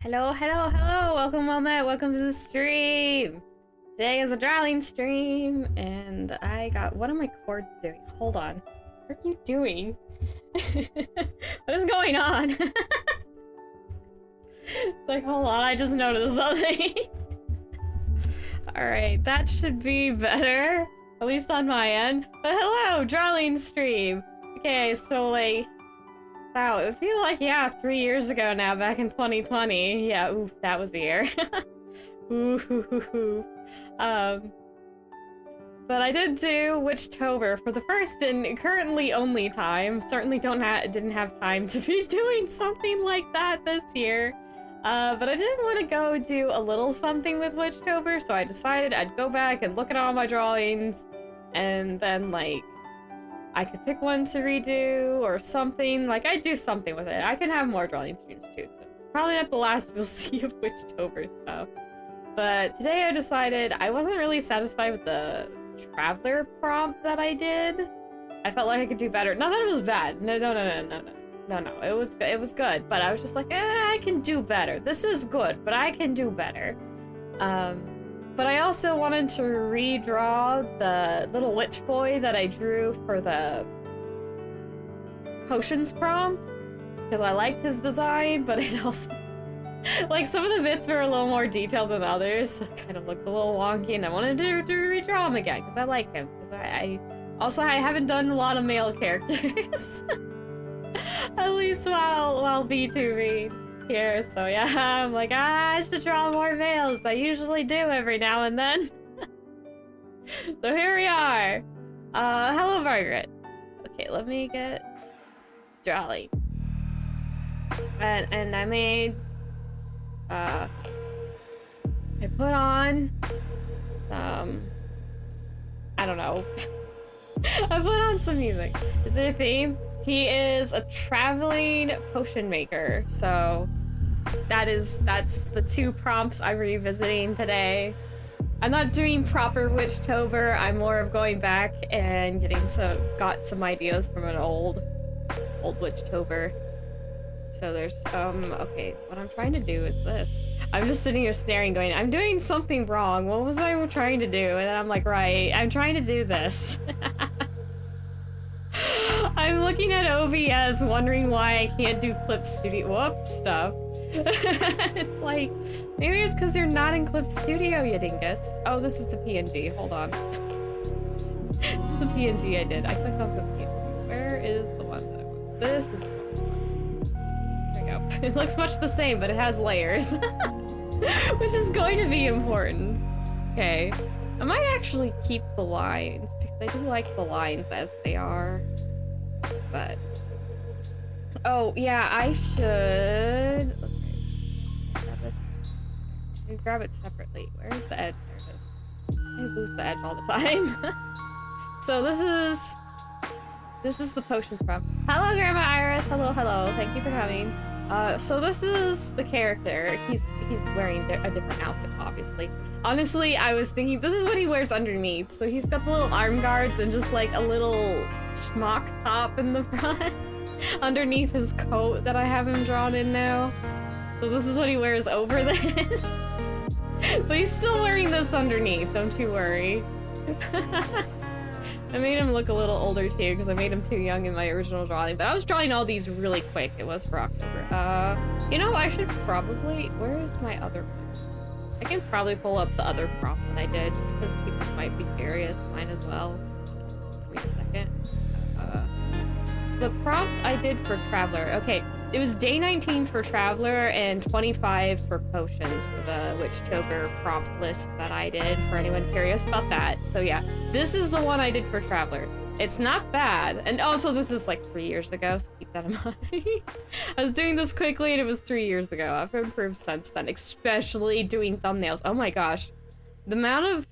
Hello, hello, hello! Welcome to the stream! Today is a drawing stream, and I got... What are my cords doing? Hold on. What are you doing? What is going on? Like, hold on, I just noticed something. Alright, that should be better. At least on my end. But hello, drawing stream! Okay, so like... Wow, it would feel like, yeah, 3 years ago now, back in 2020. Yeah, oof, that was the year. Ooh. But I did do Witchtober for the first and currently only time. Certainly didn't have time to be doing something like that this year. But I did want to go do a little something with Witchtober, so I decided I'd go back and look at all my drawings, and then, like, I could pick one to redo or something. Like, I'd do something with it. I can have more drawing streams too, so it's probably not the last we'll see of Witchtober stuff. But today I decided I wasn't really satisfied with the Traveler prompt that I did. I felt like I could do better. Not that it was bad. No. It was good, but I was just like, I can do better. This is good, but I can do better. But I also wanted to redraw the little witch boy that I drew for the potions prompt, because I liked his design, but it also... like, some of the bits were a little more detailed than others, so it kind of looked a little wonky, and I wanted to redraw him again, because I like him. Because I haven't done a lot of male characters. At least while VTubing here, so yeah, I'm like, I should draw more males. I usually do every now and then. So here we are. Hello, Margaret. Okay, let me get drawing. And I made, I put on some, I don't know. I put on some music. Is it a theme? He is a traveling potion maker, so that's the two prompts I'm revisiting today. I'm not doing proper Witchtober. I'm more of going back and got some ideas from an old Witchtober. So there's okay, what I'm trying to do is this. I'm just sitting here staring, going, I'm doing something wrong. What was I trying to do? And then I'm like, right, I'm trying to do this. I'm looking at OBS, wondering why I can't do Clip Studio stuff. It's like, maybe it's because you're not in Clip Studio, you dingus. Oh, this is the PNG. Hold on. This is the PNG I did. I clicked on the PNG. Where is the one that I want? This is the one. There we go. It looks much the same, but it has layers. Which is going to be important. Okay. I might actually keep the lines, because I do like the lines as they are. But... oh, yeah, I should... okay. Let me grab it separately. Where's the edge? There it is. I lose the edge all the time. So this is the potions prompt. Hello, Grandma Iris. Hello. Thank you for coming. So this is the character. He's wearing a different outfit, obviously. Honestly, I was thinking this is what he wears underneath. So he's got the little arm guards and just like a little schmuck top in the front underneath his coat that I have him drawn in now. So this is what he wears over this. So he's still wearing this underneath, don't you worry. I made him look a little older too, because I made him too young in my original drawing, but I was drawing all these really quick. It was for October. You know, I should probably... where's my other one? I can probably pull up the other prompt that I did, just because people might be curious. Mine as well. Wait a second. The prompt I did for Traveler. Okay, it was day 19 for Traveler and 25 for Potions for the Witchtober prompt list that I did, for anyone curious about that. So yeah, this is the one I did for Traveler. It's not bad. And also this is like 3 years ago, so keep that in mind. I was doing this quickly and it was 3 years ago. I've improved since then, especially doing thumbnails. Oh my gosh. The amount of...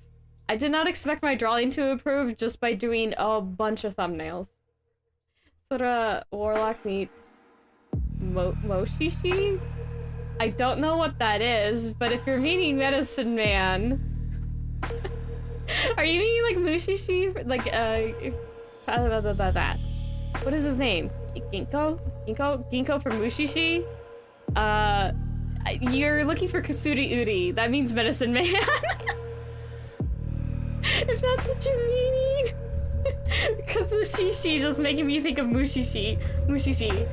I did not expect my drawing to improve just by doing a bunch of thumbnails. Sora Warlock meets Moshishi? I don't know what that is, but if you're meaning Medicine Man... Are you meaning like Mushishi? Like, what is his name? Ginkgo from Mushishi? You're looking for Kasuri Uri. That means medicine man. If that's what you mean. Because the shishi just making me think of mushishi. Mushishi.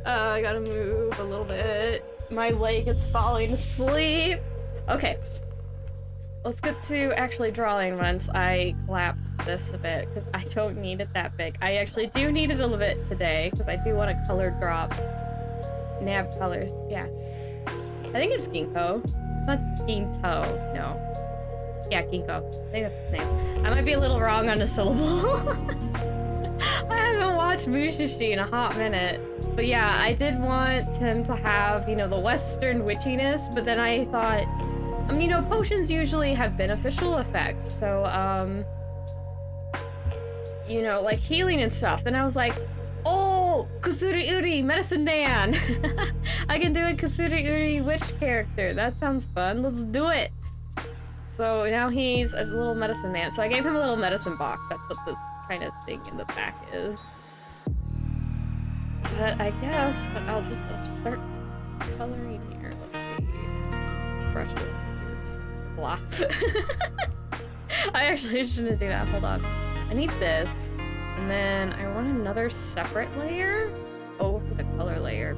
I gotta move a little bit. My leg is falling asleep. Okay. Let's get to actually drawing once I collapse this a bit, because I don't need it that big. I actually do need it a little bit today, because I do want a color drop. Nab colors, yeah. I think it's ginkgo. It's not ginto, no. Yeah, ginkgo. I think that's the same. I might be a little wrong on a syllable. I haven't watched Mushishi in a hot minute. But yeah, I did want him to have, you know, the Western witchiness, but then I thought, you know, potions usually have beneficial effects, so, you know, like healing and stuff. And I was like, oh, Kusuri Uri, medicine man. I can do a Kusuri Uri witch character. That sounds fun. Let's do it. So now he's a little medicine man. So I gave him a little medicine box. That's what this kind of thing in the back is. But I guess, but I'll just start coloring here. Let's see. Brush it. Blah. I actually shouldn't do that. Hold on. I need this. And then I want another separate layer over the color layer.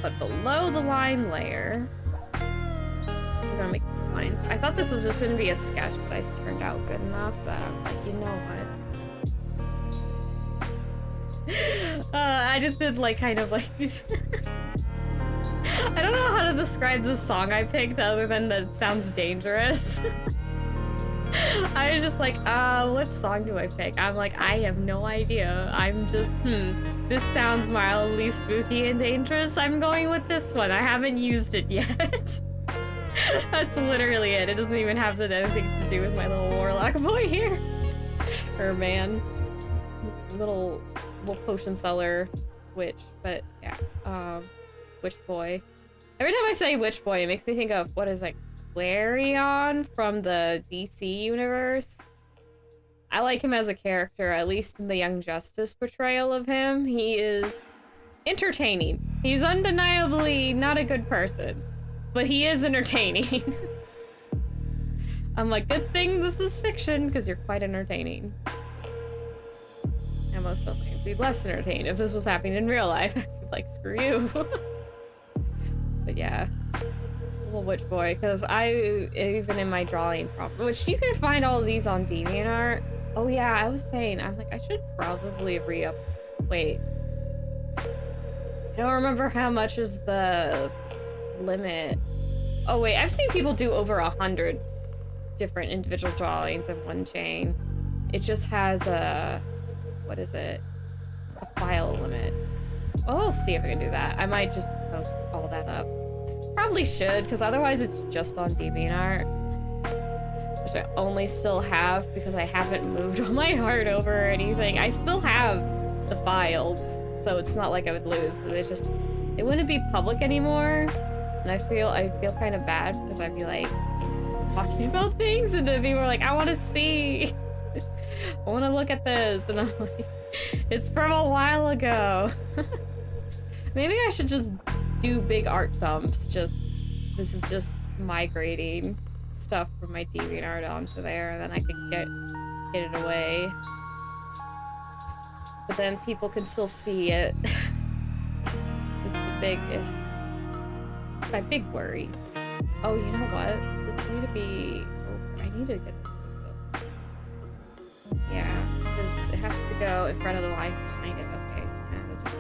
But below the line layer, I'm gonna make these lines. I thought this was just gonna be a sketch, but it turned out good enough that I was like, you know what? I just did like kind of like these. I don't know how to describe the song I picked other than that it sounds dangerous. I was just like, what song do I pick? I'm like, I have no idea. I'm just, this sounds mildly spooky and dangerous. I'm going with this one. I haven't used it yet. That's literally it. It doesn't even have anything to do with my little warlock boy here. Or man. Little potion seller witch, but yeah, witch boy. Every time I say witch boy, it makes me think of, what is it, Clarion from the DC universe? I like him as a character, at least in the Young Justice portrayal of him. He is entertaining. He's undeniably not a good person, but he is entertaining. I'm like, good thing this is fiction, because you're quite entertaining. And most certainly would be less entertained if this was happening in real life. I'd be like, screw you. But yeah, little witch boy, because even in my drawing prompt, which you can find all of these on DeviantArt. Oh yeah, I was saying, I'm like, I should probably re-up. Wait. I don't remember how much is the limit. Oh wait, I've seen people do over 100 different individual drawings in one chain. It just has a, what is it? A file limit. Well, we'll see if I can do that. I might just post all that up. Probably should, because otherwise it's just on DeviantArt. Which I only still have because I haven't moved all my art over or anything. I still have the files, so it's not like I would lose, but it wouldn't be public anymore. And I feel kind of bad because I'd be like talking about things and then people are like, I want to see. I want to look at this, and I'm like, it's from a while ago. Maybe I should just do big art dumps. This is just migrating stuff from my DeviantArt onto there, and then I can get it away. But then people can still see it. Just my big worry. Oh, you know what? This need to be. Oh, I need to get this. Yeah, because it has to go in front of the lines behind it. Okay, yeah, that's fine.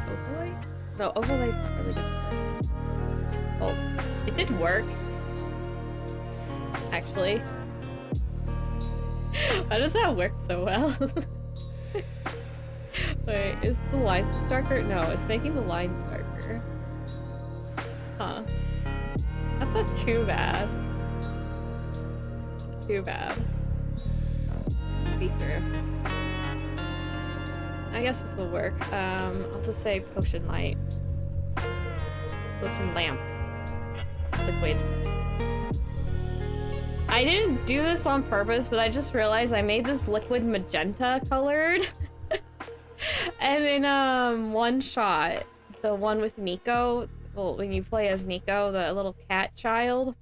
Overlay? No, overlay's not really good. Well, it did work. Actually. Why does that work so well? Wait, is the lines just darker? No, it's making the lines darker. Huh. That's not too bad. Too bad. See through. I guess this will work. I'll just say potion light. Potion lamp. Liquid. I didn't do this on purpose, but I just realized I made this liquid magenta colored. And in one shot, the one with Nico, well, when you play as Nico, the little cat child,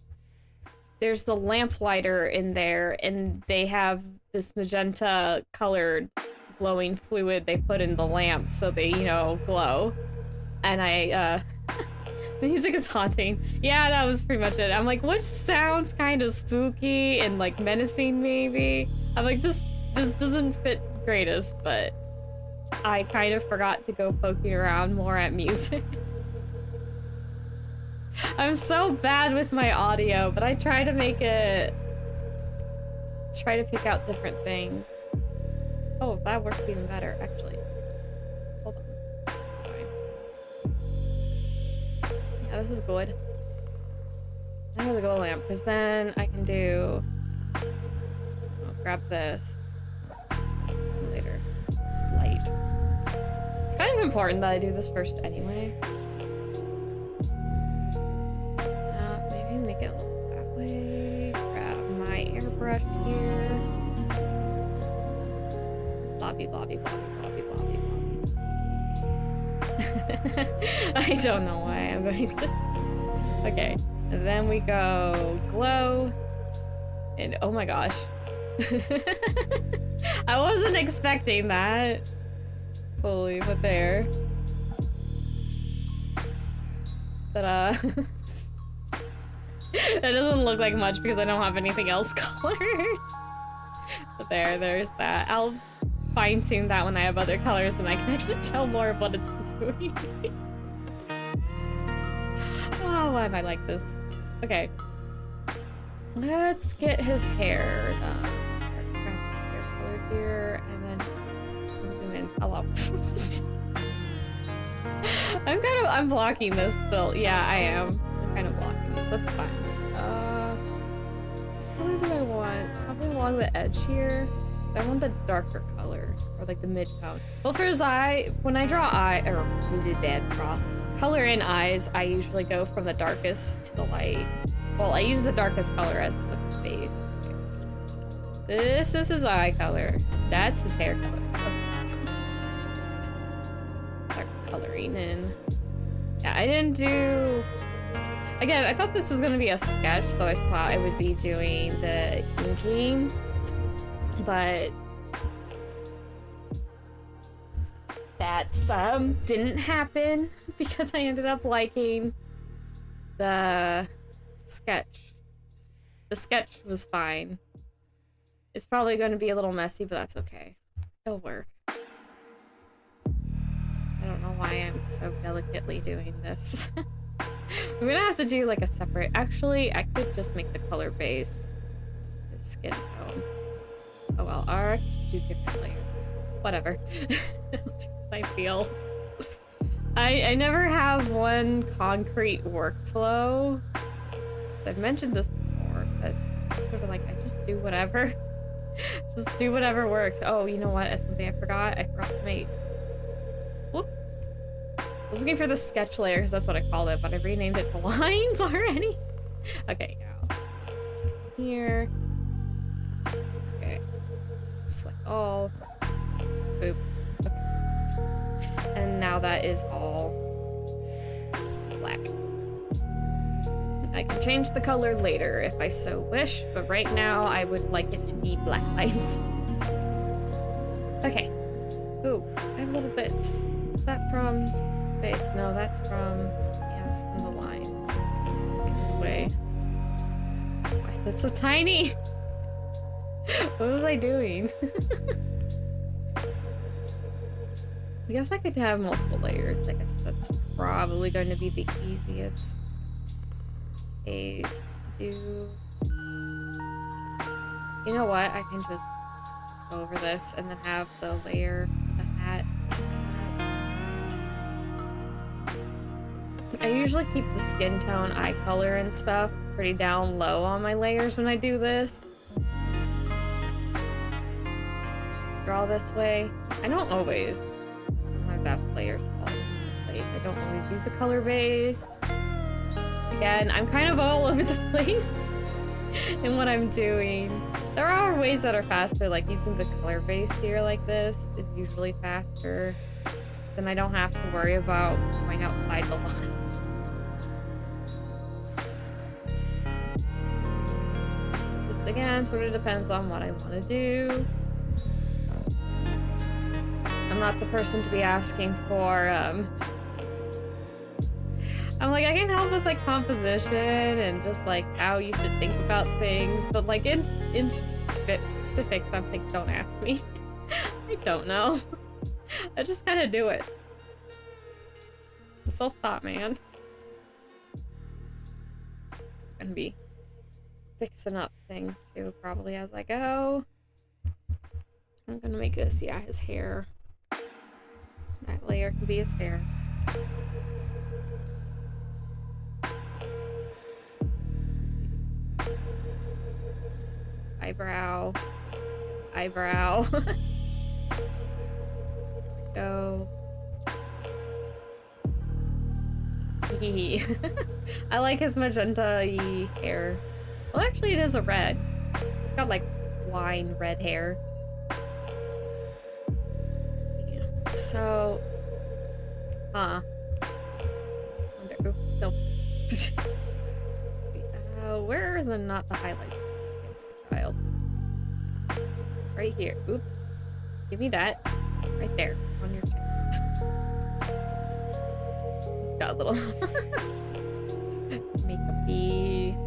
there's the lamplighter in there, and they have this magenta colored glowing fluid they put in the lamp so they, you know, glow. And the music is haunting. Yeah, that was pretty much it. I'm like, which sounds kind of spooky and like menacing maybe? I'm like, this doesn't fit greatest, but I kind of forgot to go poking around more at music. I'm so bad with my audio, but I try to make it... try to pick out different things. Oh, that works even better, actually. Hold on. It's fine. Yeah, this is good. I'm gonna glow lamp, because then I can do... I'll grab this. Later. Light. It's kind of important that I do this first anyway. Maybe make it a little that way. Grab my airbrush here. Blobby, blobby, blobby, blobby, blobby, blobby. I don't know why I'm going to... Okay. And then we go glow. And oh my gosh. I wasn't expecting that. Fully, but there. But it doesn't look like much because I don't have anything else colored. But there's that. I'll fine-tune that when I have other colors and I can actually tell more of what it's doing. Oh, why am I like this? Okay. Let's get his hair done. Grab his hair color here, and then zoom in. Hello. I'm blocking this still. Yeah, I am. I'm kind of blocking this. That's fine. What color do I want? Probably along the edge here. I want the darker color, or like the mid-tone. Well, for his eye, when I draw color in eyes, I usually go from the darkest to the light. Well, I use the darkest color as the base. This is his eye color. That's his hair color. Start coloring in. Yeah, I didn't do... Again, I thought this was going to be a sketch, so I thought I would be doing the inking. But... that didn't happen because I ended up liking the sketch. The sketch was fine. It's probably going to be a little messy, but that's okay. It'll work. I don't know why I'm so delicately doing this. I'm gonna have to do like a separate... Actually, I could just make the color base his skin tone. Oh well, or do different layers. Whatever. I feel. I never have one concrete workflow. I've mentioned this before, but I'm sort of like, I just do whatever. Just do whatever works. Oh, you know what? That's something I forgot. I forgot to make... Whoop. I was looking for the sketch layer because that's what I called it, but I renamed it to lines already. Okay, yeah. Here. Okay. Select all. Boop. Okay. And now that is all black. I can change the color later if I so wish, but right now I would like it to be black lines. Okay. Ooh, I have little bits. Is that from base? No, that's from... yeah, it's from the lines. Get away. Why is it so tiny? What was I doing? I guess I could have multiple layers. I guess that's probably going to be the easiest case to do. You know what? I can just go over this and then have the layer, the hat. I usually keep the skin tone, eye color, and stuff pretty down low on my layers when I do this. Draw this way. I don't always have layers all over the place. I don't always use a color base. Again, I'm kind of all over the place in what I'm doing. There are ways that are faster, like using the color base here like this is usually faster. then I don't have to worry about going outside the line. Just again, sort of depends on what I want to do. I'm not the person to be asking for, I'm like, I can help with like composition and just like how you should think about things, but like in specifics, I'm like, don't ask me. I don't know. I just kind of do it. Self-taught, man. Gonna be fixing up things too, probably as I go. I'm gonna make this, yeah, his hair. That layer can be his hair. Eyebrow. Eyebrow. Go. I like his magenta-y hair. Well, actually, it is a red. It's got like wine red hair. Yeah. So, Oops, nope. Where are not the highlights? Child. Right here. Oops. Give me that. Right there. On your chin. It's got a little makeup-y.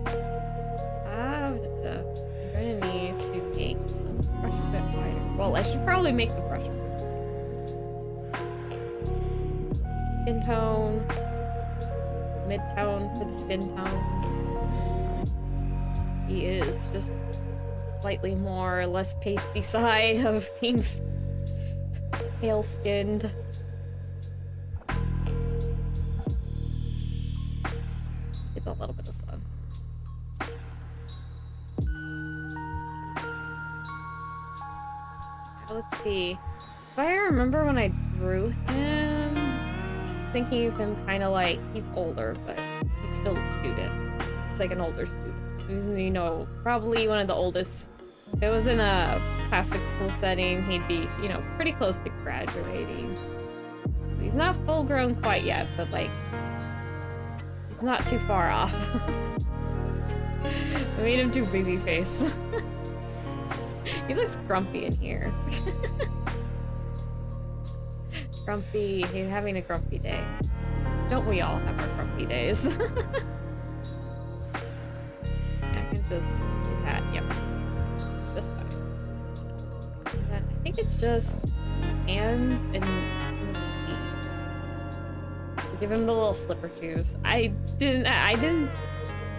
I'm gonna need to make the brush a bit wider. Well, I should probably make the brush skin tone. Mid-tone for the skin tone. He is just slightly more or less pasty side of being pale-skinned. It's a little bit of sun. Let's see. If I remember when I drew him, I was thinking of him kind of like, he's older, but he's still a student. It's like an older student. So he's, you know, probably one of the oldest. If it was in a classic school setting, he'd be, you know, pretty close to graduating. He's not full grown quite yet, but like, he's not too far off. I made him do baby face. He looks grumpy in here. Grumpy, he's having a grumpy day. Don't we all have our grumpy days? I can just do that, yep. Just fine. And then I think it's just hands and some of his feet. So give him the little slipper shoes. I didn't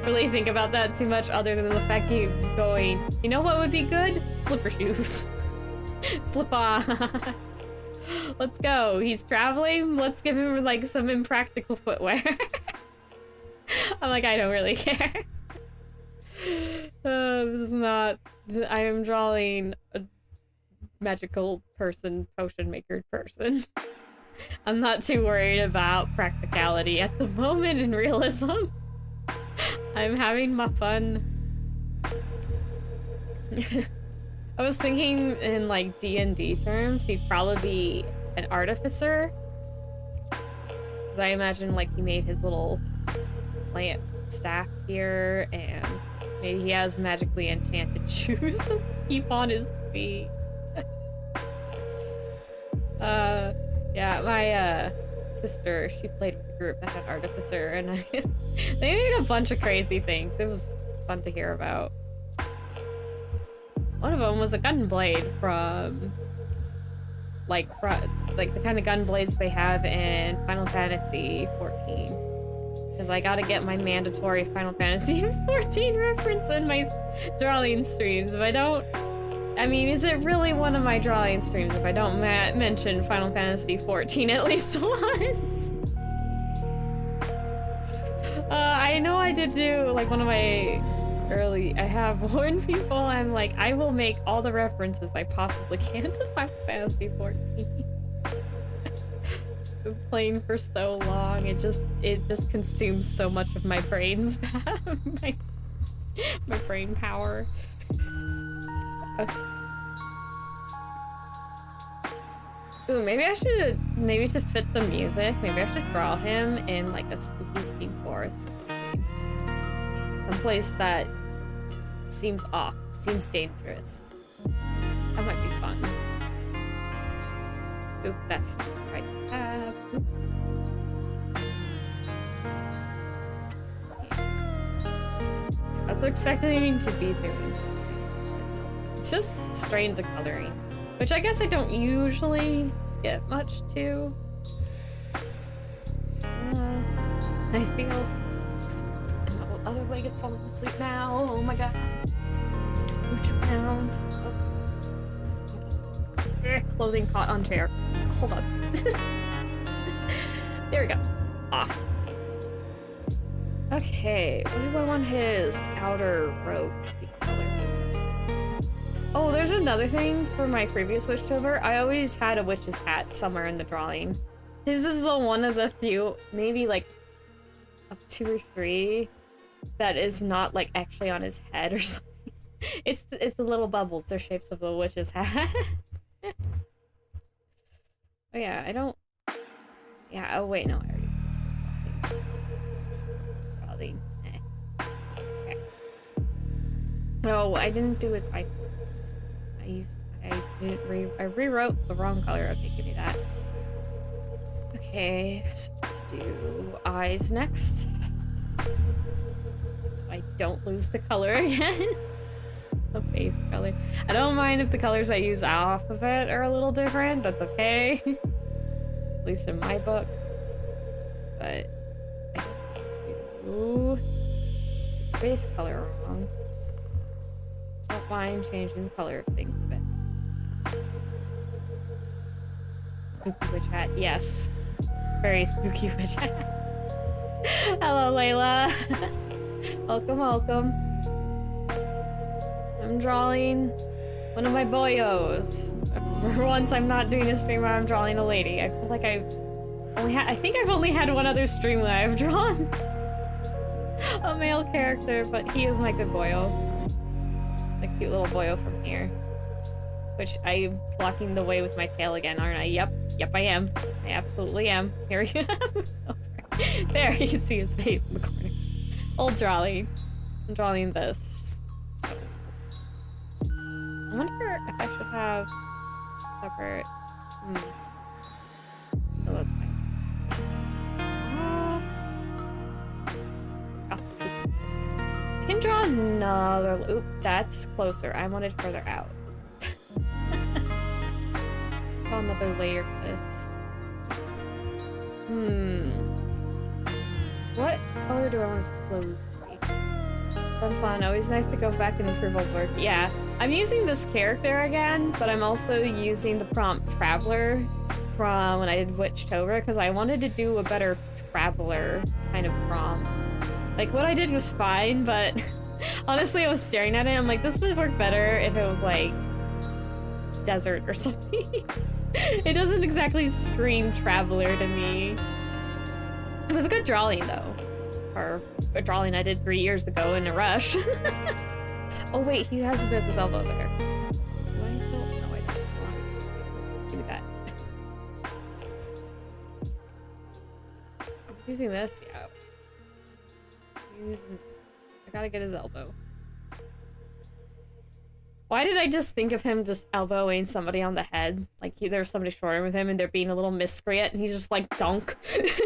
really think about that too much other than the fact you going, you know what would be good? Slipper shoes. Slip on. Let's go. He's traveling. Let's give him like some impractical footwear. I'm like, I don't really care. This is not... I am drawing a magical person, potion maker person. I'm not too worried about practicality at the moment in realism. I'm having my fun. I was thinking in like D&D terms, he'd probably be an artificer. Because I imagine like he made his little plant staff here, and maybe he has magically enchanted shoes that keep on his feet. Yeah, my sister, she played with a group that had artificer, and they made a bunch of crazy things. It was fun to hear about. One of them was a gun blade from the kind of gun blades they have in Final Fantasy 14. Because I gotta get my mandatory Final Fantasy 14 reference in my drawing streams. If I don't... I mean, is it really one of my drawing streams if I don't mention Final Fantasy 14 at least once? I know I did do, like, one of my early... I have warned people, I'm like, I will make all the references I possibly can to Final Fantasy 14. Been playing for so long, it just consumes so much of my brain's my brain power. Okay. Ooh, maybe I should, maybe to fit the music, maybe I should draw him in like a spooky pink forest or something. Someplace that seems off, seems dangerous. That might be fun. Oop, that's the right tab. Oop. I was expecting him to be doing. It's just straight into coloring, which I guess I don't usually get much to. I feel my other leg is falling asleep now. Oh my god. Scooch around. Oh. Clothing caught on chair. Hold on. There we go. Off. Okay, what do I want his outer robe to be colored? Oh, there's another thing for my previous Witchtober. I always had a witch's hat somewhere in the drawing. His is the one of the few, maybe like up 2 or 3, that is not like actually on his head or something. It's the little bubbles. They're shapes of the witch's hat. Oh yeah, I don't. Yeah. Oh wait, no, I already. Probably. Okay. Oh, I didn't do his eye. I rewrote the wrong color. Okay, give me that. Okay, so let's do eyes next. So I don't lose the color again. The face color. I don't mind if the colors I use off of it are a little different. That's okay. At least in my book. But I do face color wrong. Don't mind changing the color of things a bit. Spooky witch hat. Yes. Very spooky witch hat. Hello, Layla. Welcome, welcome. I'm drawing one of my boyos. For once, I'm not doing a stream where I'm drawing a lady. I feel like I think I've only had one other stream where I've drawn a male character, but he is my good boyo. The cute little boyo from here. Which I'm blocking the way with my tail again, aren't I? Yep, I am. I absolutely am. Here we go. There, you can see his face in the corner. Old drawing. I'm drawing this. I wonder if I should have separate. No, that's fine. I can draw another. Oop, that's closer. I wanted further out. Draw another layer of this. What color do I want his clothes to be? Fun. Always nice to go back and improve old work. Yeah, I'm using this character again, but I'm also using the prompt Traveler from when I did Witchtober because I wanted to do a better Traveler kind of prompt. Like, what I did was fine, but honestly, I was staring at it. I'm like, this would work better if it was like desert or something. It doesn't exactly scream Traveler to me. It was a good drawing though. Or a drawing I did 3 years ago in a rush. Oh wait, he has a bit of his elbow there. Do I still? No, I don't. Give me that. I'm using this, yeah. I gotta get his elbow. Why did I just think of him just elbowing somebody on the head? Like there's somebody shorter with him and they're being a little miscreant and he's just like, dunk.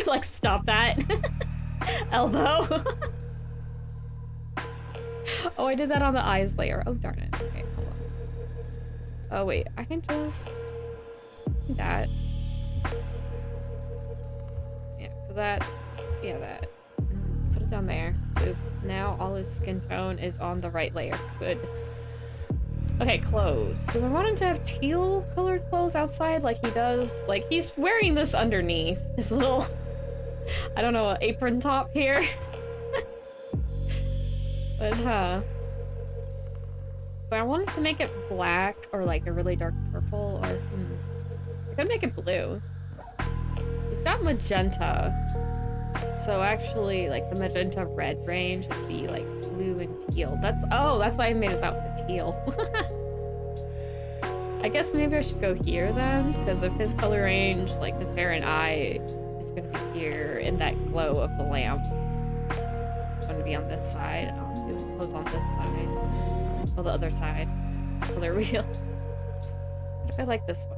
Like, stop that. Elbow. Oh, I did that on the eyes layer. Oh, darn it. Okay, hold on. Oh, wait. I can just do that. Yeah, because that... Yeah, that. Put it down there. Boop. Now all his skin tone is on the right layer. Good. Okay, clothes. Do I want him to have teal colored clothes outside like he does? Like, he's wearing this underneath. His little... I don't know, apron top here. But, But I wanted to make it black or like a really dark purple or... I could make it blue. He's got magenta. So actually, like, the magenta red range would be like blue and teal. That's why I made his outfit teal. I guess maybe I should go here then, because if his color range, like his hair and eye, is gonna be here in that glow of the lamp. It's gonna be on this side. I'll do clothes on this side. Well, the other side. Color wheel. What if I like this one?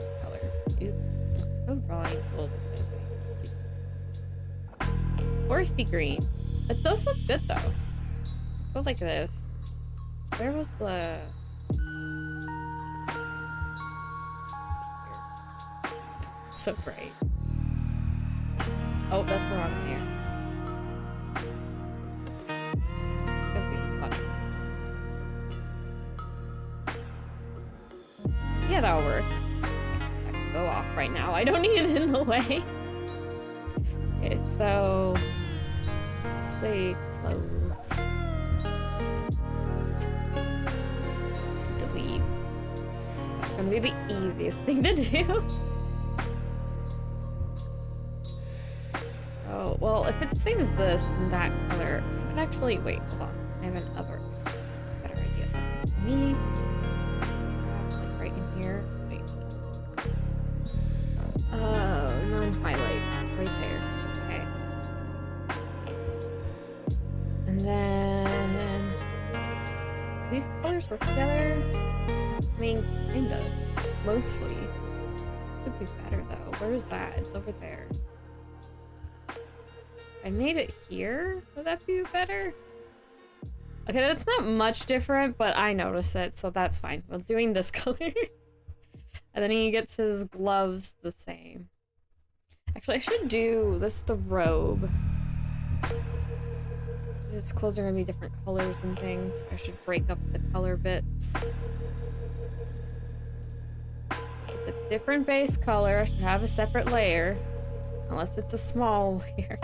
This color. Let's go drawing. We'll just foresty green. It does look good though. Go like this. Where was the... So bright. Oh, that's the wrong hair. It's gonna be fun. Yeah, that'll work. I can go off right now. I don't need it in the way. Okay, so just say clothes. Delete. That's gonna be the easiest thing to do. Oh, well, if it's the same as this, then that color, I could actually, wait, hold on. I have another better idea. Me, like right in here. Wait. Oh, non-highlight, right there. Okay. And then these colors work together. I mean, kinda, mostly. Could be better though. Where is that? It's over there. I made it here? Would that be better? Okay, that's not much different, but I noticed it, so that's fine. We're doing this color. And then he gets his gloves the same. Actually, I should do this the robe. His clothes are gonna be different colors and things. I should break up the color bits. With a different base color, I should have a separate layer. Unless it's a small layer.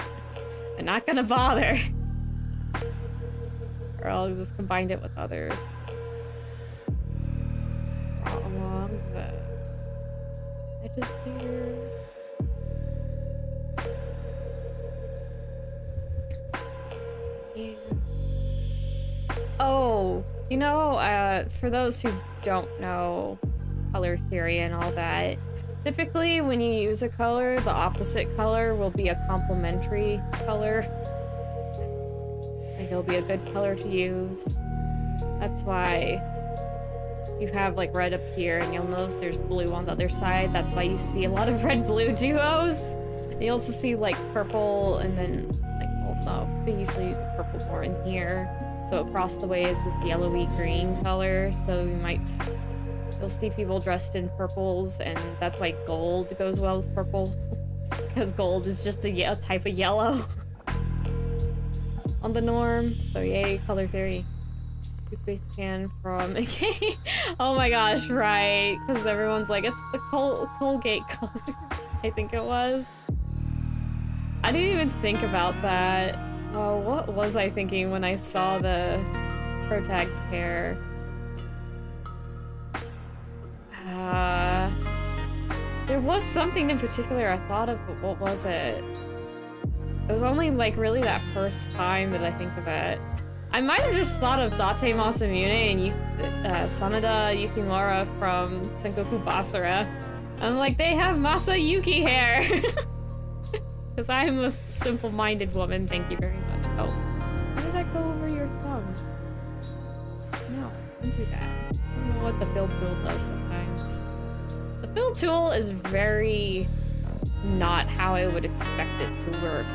I'm not gonna bother. Or I'll just combine it with others. Draw along the edges here. Yeah. Oh, you know, for those who don't know color theory and all that, typically, when you use a color, the opposite color will be a complementary color. Like, it'll be a good color to use. That's why you have, like, red up here, and you'll notice there's blue on the other side. That's why you see a lot of red-blue duos. And you also see, like, purple, and then, like, well, no, they usually use the purple more in here. So across the way is this yellowy green color, so you might... You'll see people dressed in purples, and that's why gold goes well with purple. Because gold is just a type of yellow on the norm. So yay, color theory. Toothpaste can from... Oh my gosh, right. Because everyone's like, it's the Colgate color. I think it was. I didn't even think about that. Oh, what was I thinking when I saw the protag's hair? There was something in particular I thought of, but what was it? It was only like really that first time that I think of it. I might have just thought of Date Masamune and Sanada Yukimura from Sengoku Basara. I'm like, they have Masayuki hair! Because I'm a simple-minded woman, thank you very much. Oh, how did that go over your thumb? No, don't do that. I don't know what the fill tool does sometimes. The fill tool is very not how I would expect it to work.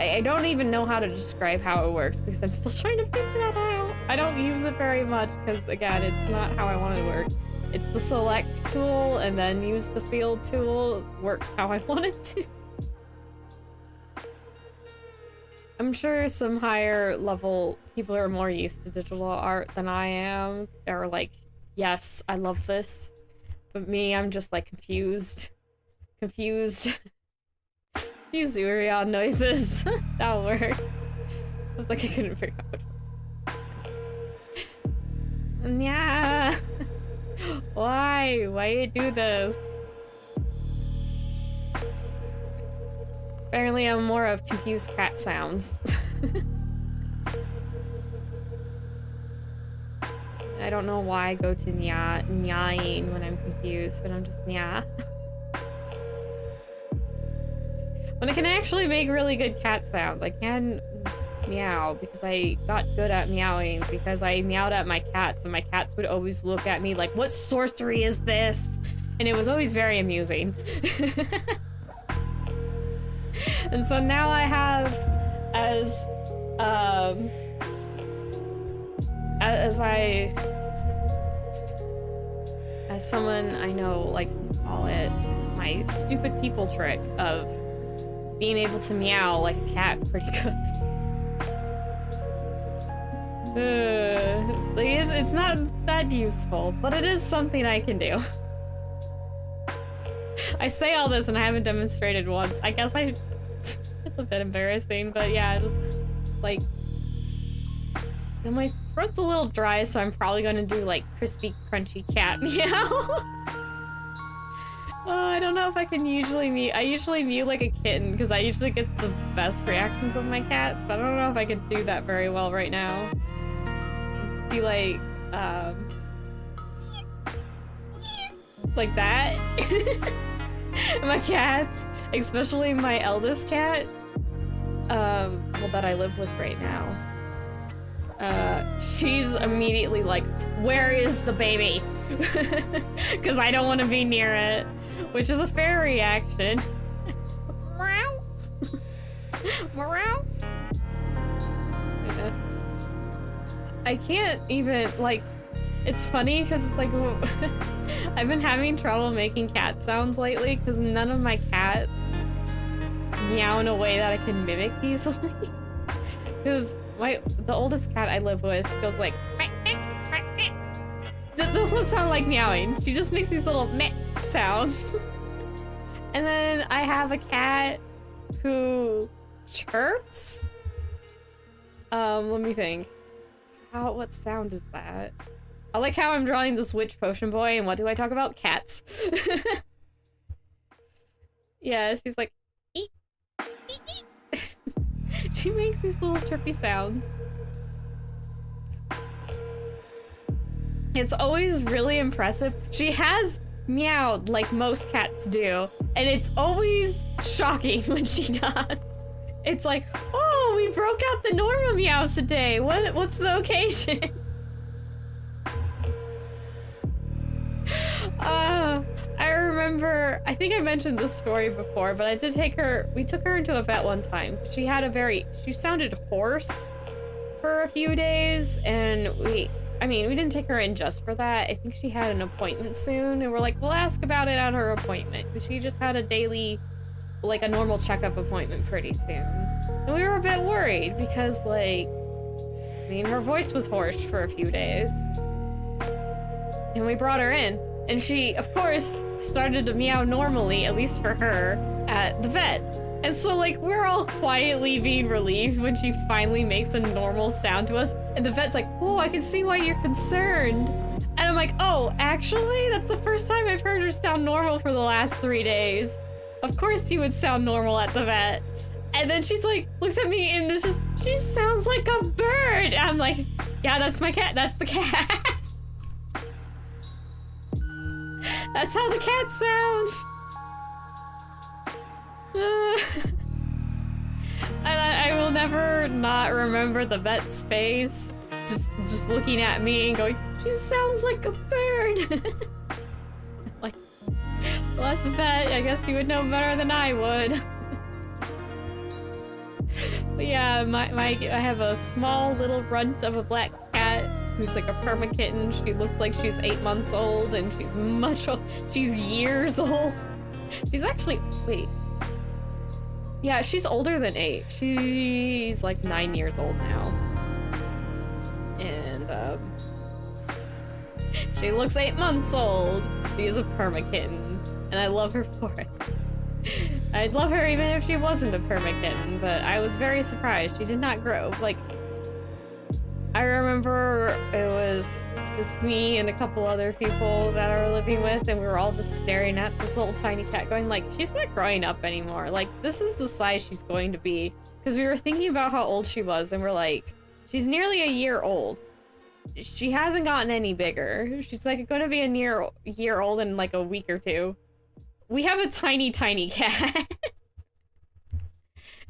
I don't even know how to describe how it works because I'm still trying to figure that out. I don't use it very much because, again, it's not how I want it to work. It's the select tool and then use the fill tool. Works how I want it to. I'm sure some higher level people who are more used to digital art than I am are like, yes, I love this. But me, I'm just like confused. Confused. Use Urion noises. That'll work. I was like, I couldn't figure out. And yeah. Why? Why you do this? Apparently I'm more of confused cat I don't know why I go to nyahing when I'm confused, but I'm just nyah. When I can actually make really good cat sounds. I can meow because I got good at meowing because I meowed at my cats and my cats would always look at me like, what sorcery is this? And it was always very amusing. And so now I have as someone I know likes to call it, my stupid people trick of being able to meow like a cat pretty good. It's not that useful, but it is something I can do. I say all this and I haven't demonstrated once. I guess it's a bit embarrassing, but yeah, just like, and my throat's a little dry, so I'm probably gonna do like crispy, crunchy cat meow. Oh, I don't know if I can usually mew. I usually mew like a kitten because I usually get the best reactions of my cats, but I don't know if I can do that very well right now. Just be like that. My cats, especially my eldest cat, well, that I live with right now. She's immediately like, where is the baby? Because I don't want to be near it, which is a fair reaction. Meow. Meow. I can't even, like, it's funny because it's like, I've been having trouble making cat sounds lately because none of my cats meow in a way that I can mimic easily. Because the oldest cat I live with goes like, that doesn't sound like meowing. She just makes these little meh sounds. And then I have a cat who chirps. Let me think. What sound is that? I like how I'm drawing this witch potion boy, and what do I talk about? Cats. Yeah, she's like, eep, eep, eep. She makes these little chirpy sounds. It's always really impressive. She has meowed like most cats do, and it's always shocking when she does. It's like, oh, we broke out the normal meows today. What's the occasion? I remember, I think I mentioned this story before, but we took her into a vet one time. She sounded hoarse for a few days, and we didn't take her in just for that. I think she had an appointment soon, and we're like, we'll ask about it at her appointment, because she just had a daily, like a normal checkup appointment pretty soon. And we were a bit worried, because her voice was hoarse for a few days. And we brought her in. And she, of course, started to meow normally, at least for her, at the vet. And so, we're all quietly being relieved when she finally makes a normal sound to us. And the vet's like, oh, I can see why you're concerned. And I'm like, oh, actually? That's the first time I've heard her sound normal for the last 3 days. Of course you would sound normal at the vet. And then she's like, looks at me and she sounds like a bird. And I'm like, yeah, that's my cat. That's the cat. That's how the cat sounds. And I will never not remember the vet's face, just looking at me and going, she sounds like a bird. Like, well, that's the vet. I guess you would know better than I would. But yeah, I have a small little runt of a black cat who's like a perma kitten. She looks like she's 8 months old, and she's years old. She's actually, wait. Yeah, she's older than 8. She's like 9 years old now. And, she looks 8 months old. She is a perma kitten, and I love her for it. I'd love her even if she wasn't a perma kitten, but I was very surprised. She did not grow. I remember it was just me and a couple other people that I were living with, and we were all just staring at this little tiny cat going she's not growing up anymore. This is the size she's going to be. Because we were thinking about how old she was, and we're like, she's nearly a year old. she hasn't gotten any bigger. She's like gonna be a year old in like a week or two. We have a tiny, tiny cat.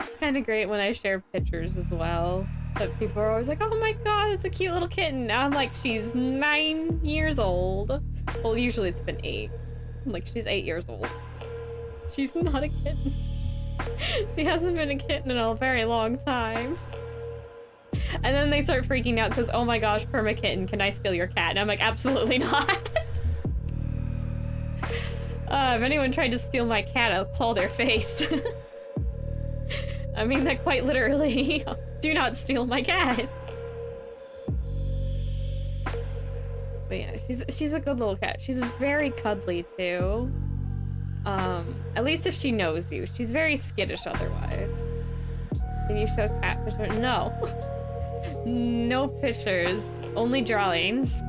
It's kind of great when I share pictures as well. But people are always like, oh my god, it's a cute little kitten. Now I'm like, she's 9 years old. Well, usually it's been 8. I'm like, she's 8 years old. She's not a kitten. She hasn't been a kitten in a very long time. And then they start freaking out because, oh my gosh, perma kitten, can I steal your cat? And I'm like, absolutely not. If anyone tried to steal my cat, I'll claw their face. I mean that quite literally. Do not steal my cat. But yeah, she's a good little cat. She's very cuddly too. At least if she knows you. She's very skittish otherwise. Can you show cat pictures? No. No pictures. Only drawings.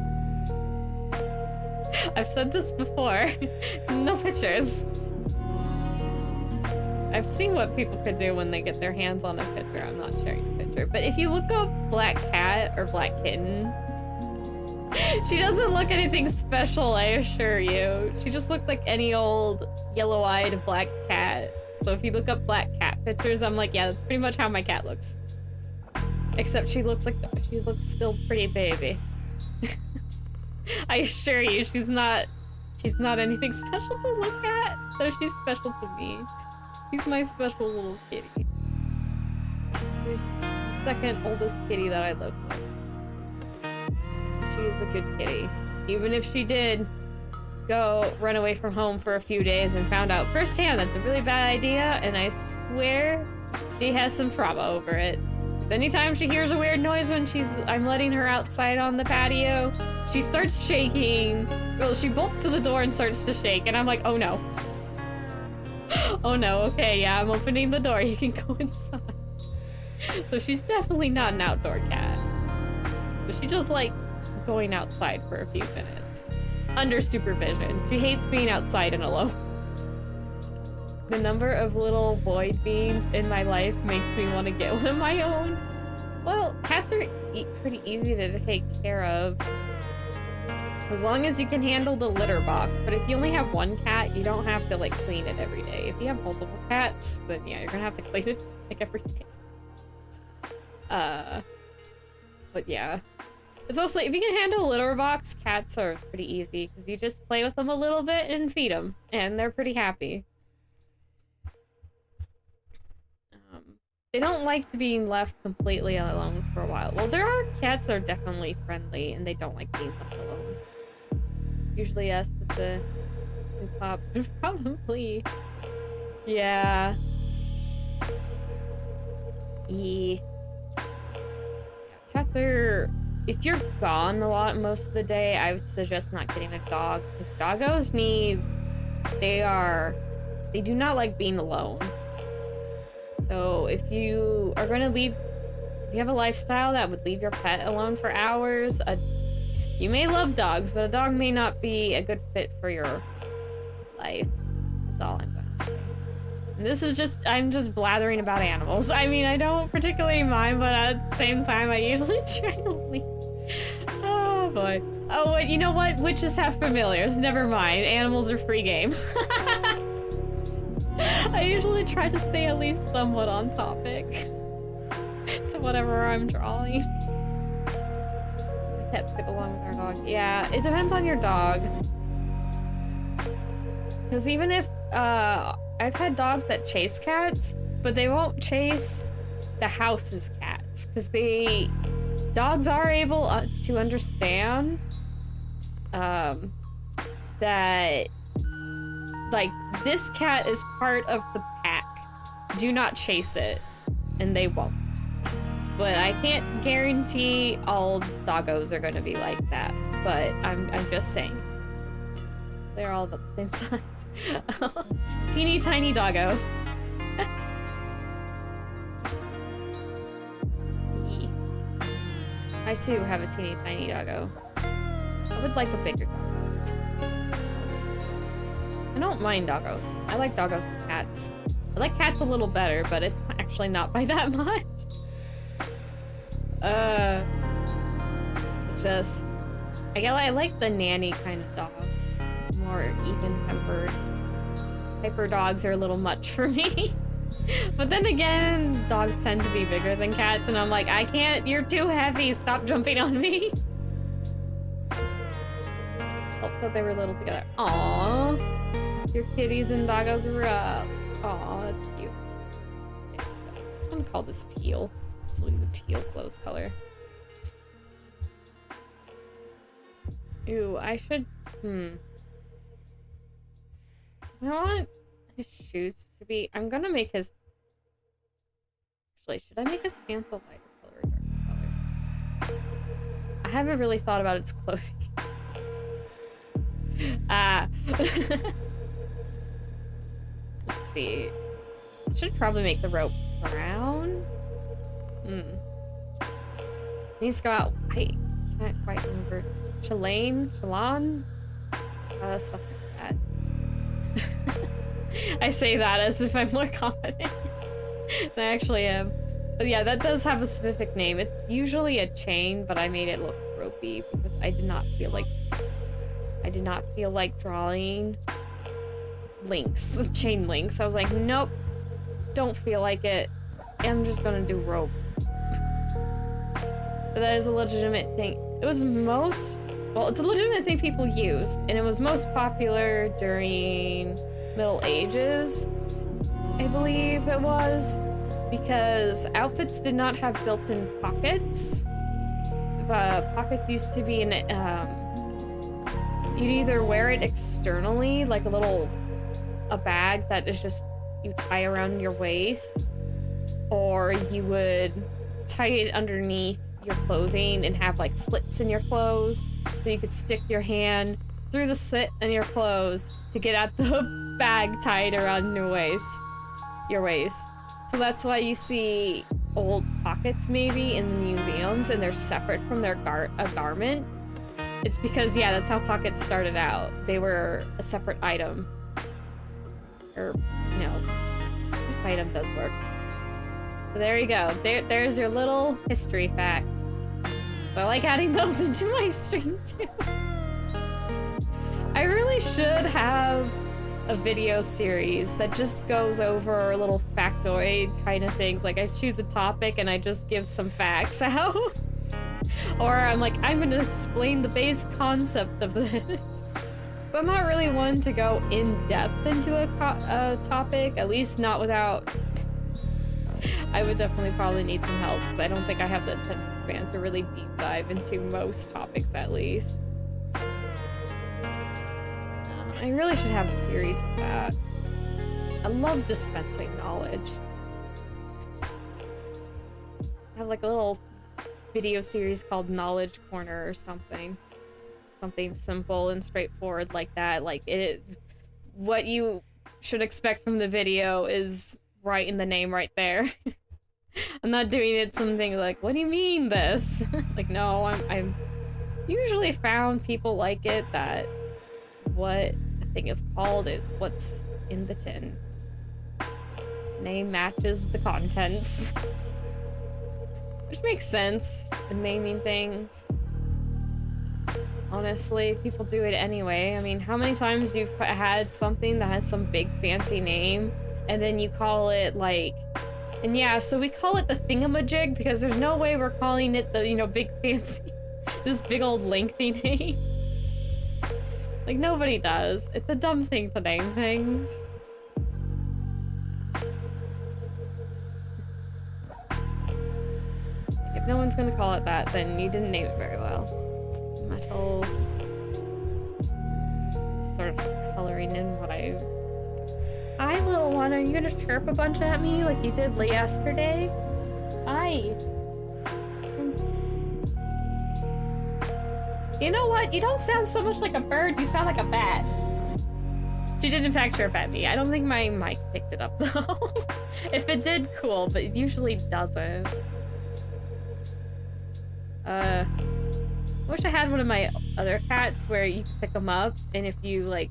I've said this before. No pictures. I've seen what people could do when they get their hands on a picture. I'm not sharing a picture. But if you look up black cat or black kitten, she doesn't look anything special, I assure you. She just looks like any old yellow-eyed black cat. So if you look up black cat pictures, I'm like, yeah, that's pretty much how my cat looks. Except she looks still pretty baby. I assure you, she's not anything special to look at, though she's special to me. She's my special little kitty. She's the second oldest kitty that I live with. She is a good kitty. Even if she did go run away from home for a few days and found out firsthand that's a really bad idea, and I swear she has some trauma over it. Because anytime she hears a weird noise when I'm letting her outside on the patio, she starts shaking. Well, she bolts to the door and starts to shake, and I'm like, oh no. Oh no, okay, yeah, I'm opening the door. You can go inside. So she's definitely not an outdoor cat. But she just like going outside for a few minutes. Under supervision. She hates being outside and alone. The number of little void beings in my life makes me want to get one of my own. Well, cats are pretty easy to take care of. As long as you can handle the litter box. But if you only have one cat, you don't have to like clean it every day. If you have multiple cats, then yeah, you're gonna have to clean it like every day. But yeah. It's also, if you can handle a litter box, cats are pretty easy because you just play with them a little bit and feed them, and they're pretty happy. They don't like to being left completely alone for a while. Well, there are cats that are definitely friendly and they don't like being left alone. Usually us with the pop. Probably. Yeah. Yeah. Cats are... If you're gone a lot most of the day, I would suggest not getting a dog. Because doggos need... They do not like being alone. So if you are going to leave... If you have a lifestyle that would leave your pet alone for hours, you may love dogs, but a dog may not be a good fit for your life. That's all I'm going to say. And this is just... I'm just blathering about animals. I mean, I don't particularly mind, but at the same time, I usually try to leave. Oh, boy. Oh, wait, you know what? Witches have familiars. Never mind. Animals are free game. I usually try to stay at least somewhat on topic to whatever I'm drawing. The cats get along with our dog. Yeah, it depends on your dog. Because even if, I've had dogs that chase cats, but they won't chase the house's cats. Because dogs are able to understand, that... Like, this cat is part of the pack. Do not chase it. And they won't. But I can't guarantee all doggos are gonna be like that. But I'm just saying. They're all about the same size. Teeny tiny doggo. I too have a teeny tiny doggo. I would like a bigger doggo. I don't mind doggos. I like doggos and cats. I like cats a little better, but it's actually not by that much. just... I like the nanny kind of dogs. More even-tempered. Hyper dogs are a little much for me. But then again, dogs tend to be bigger than cats, and I'm like, I can't, you're too heavy, stop jumping on me. Also, they were little together. Aww. Your kitties and doggo grew up. Aw, that's cute. Okay, so I'm just gonna call this teal. This will be the teal clothes color. Ooh, I should... I want his shoes to be... I'm gonna make his... Actually, should I make his pants a lighter color or darker color? I haven't really thought about its clothing. Let's see. I should probably make the rope brown. He's got... I can't quite remember. Shalane? Stuff like that. I say that as if I'm more confident than I actually am. But yeah, that does have a specific name. It's usually a chain, but I made it look ropey because I did not feel like drawing links, chain links. I was like, nope, don't feel like it. I'm just gonna do rope. But that is a legitimate thing. It was well, it's a legitimate thing people used, and it was most popular during Middle Ages, I believe it was, because outfits did not have built-in pockets. Pockets used to be in you'd either wear it externally, like a bag that is just, you tie around your waist, or you would tie it underneath your clothing and have like slits in your clothes, so you could stick your hand through the slit in your clothes to get at the bag tied around your waist. So that's why you see old pockets maybe in the museums, and they're separate from their garment. It's because, yeah, that's how pockets started out. They were a separate item. Or, you know, this item does work. So there you go. There's your little history fact. So I like adding those into my stream too. I really should have a video series that just goes over little factoid kind of things. Like I choose a topic and I just give some facts out. Or I'm like, I'm gonna explain the base concept of this. So I'm not really one to go in depth into a topic, at least not without... I would definitely probably need some help, because I don't think I have the attention span to really deep dive into most topics, at least. I really should have a series of that. I love dispensing knowledge. I have like a little video series called Knowledge Corner or something. Something simple and straightforward like that. Like what you should expect from the video is right in the name right there. I'm not doing it something like, what do you mean this? Like, no, I'm usually found people like it that what the thing is called is what's in the tin. Name matches the contents. Which makes sense in naming things. Honestly, people do it anyway. I mean, how many times you've had something that has some big fancy name and then you call it like... And yeah, so we call it the thingamajig because there's no way we're calling it the, you know, big fancy... this big old lengthy name. Like, nobody does. It's a dumb thing to name things. If no one's gonna call it that, then you didn't name it very well. Metal... sort of coloring in what I... Hi, little one. Are you gonna chirp a bunch at me like you did yesterday? Hi. You know what? You don't sound so much like a bird. You sound like a bat. She did in fact chirp at me. I don't think my mic picked it up though. If it did, cool, but it usually doesn't. Wish I had one of my other cats where you can pick them up, and if you like,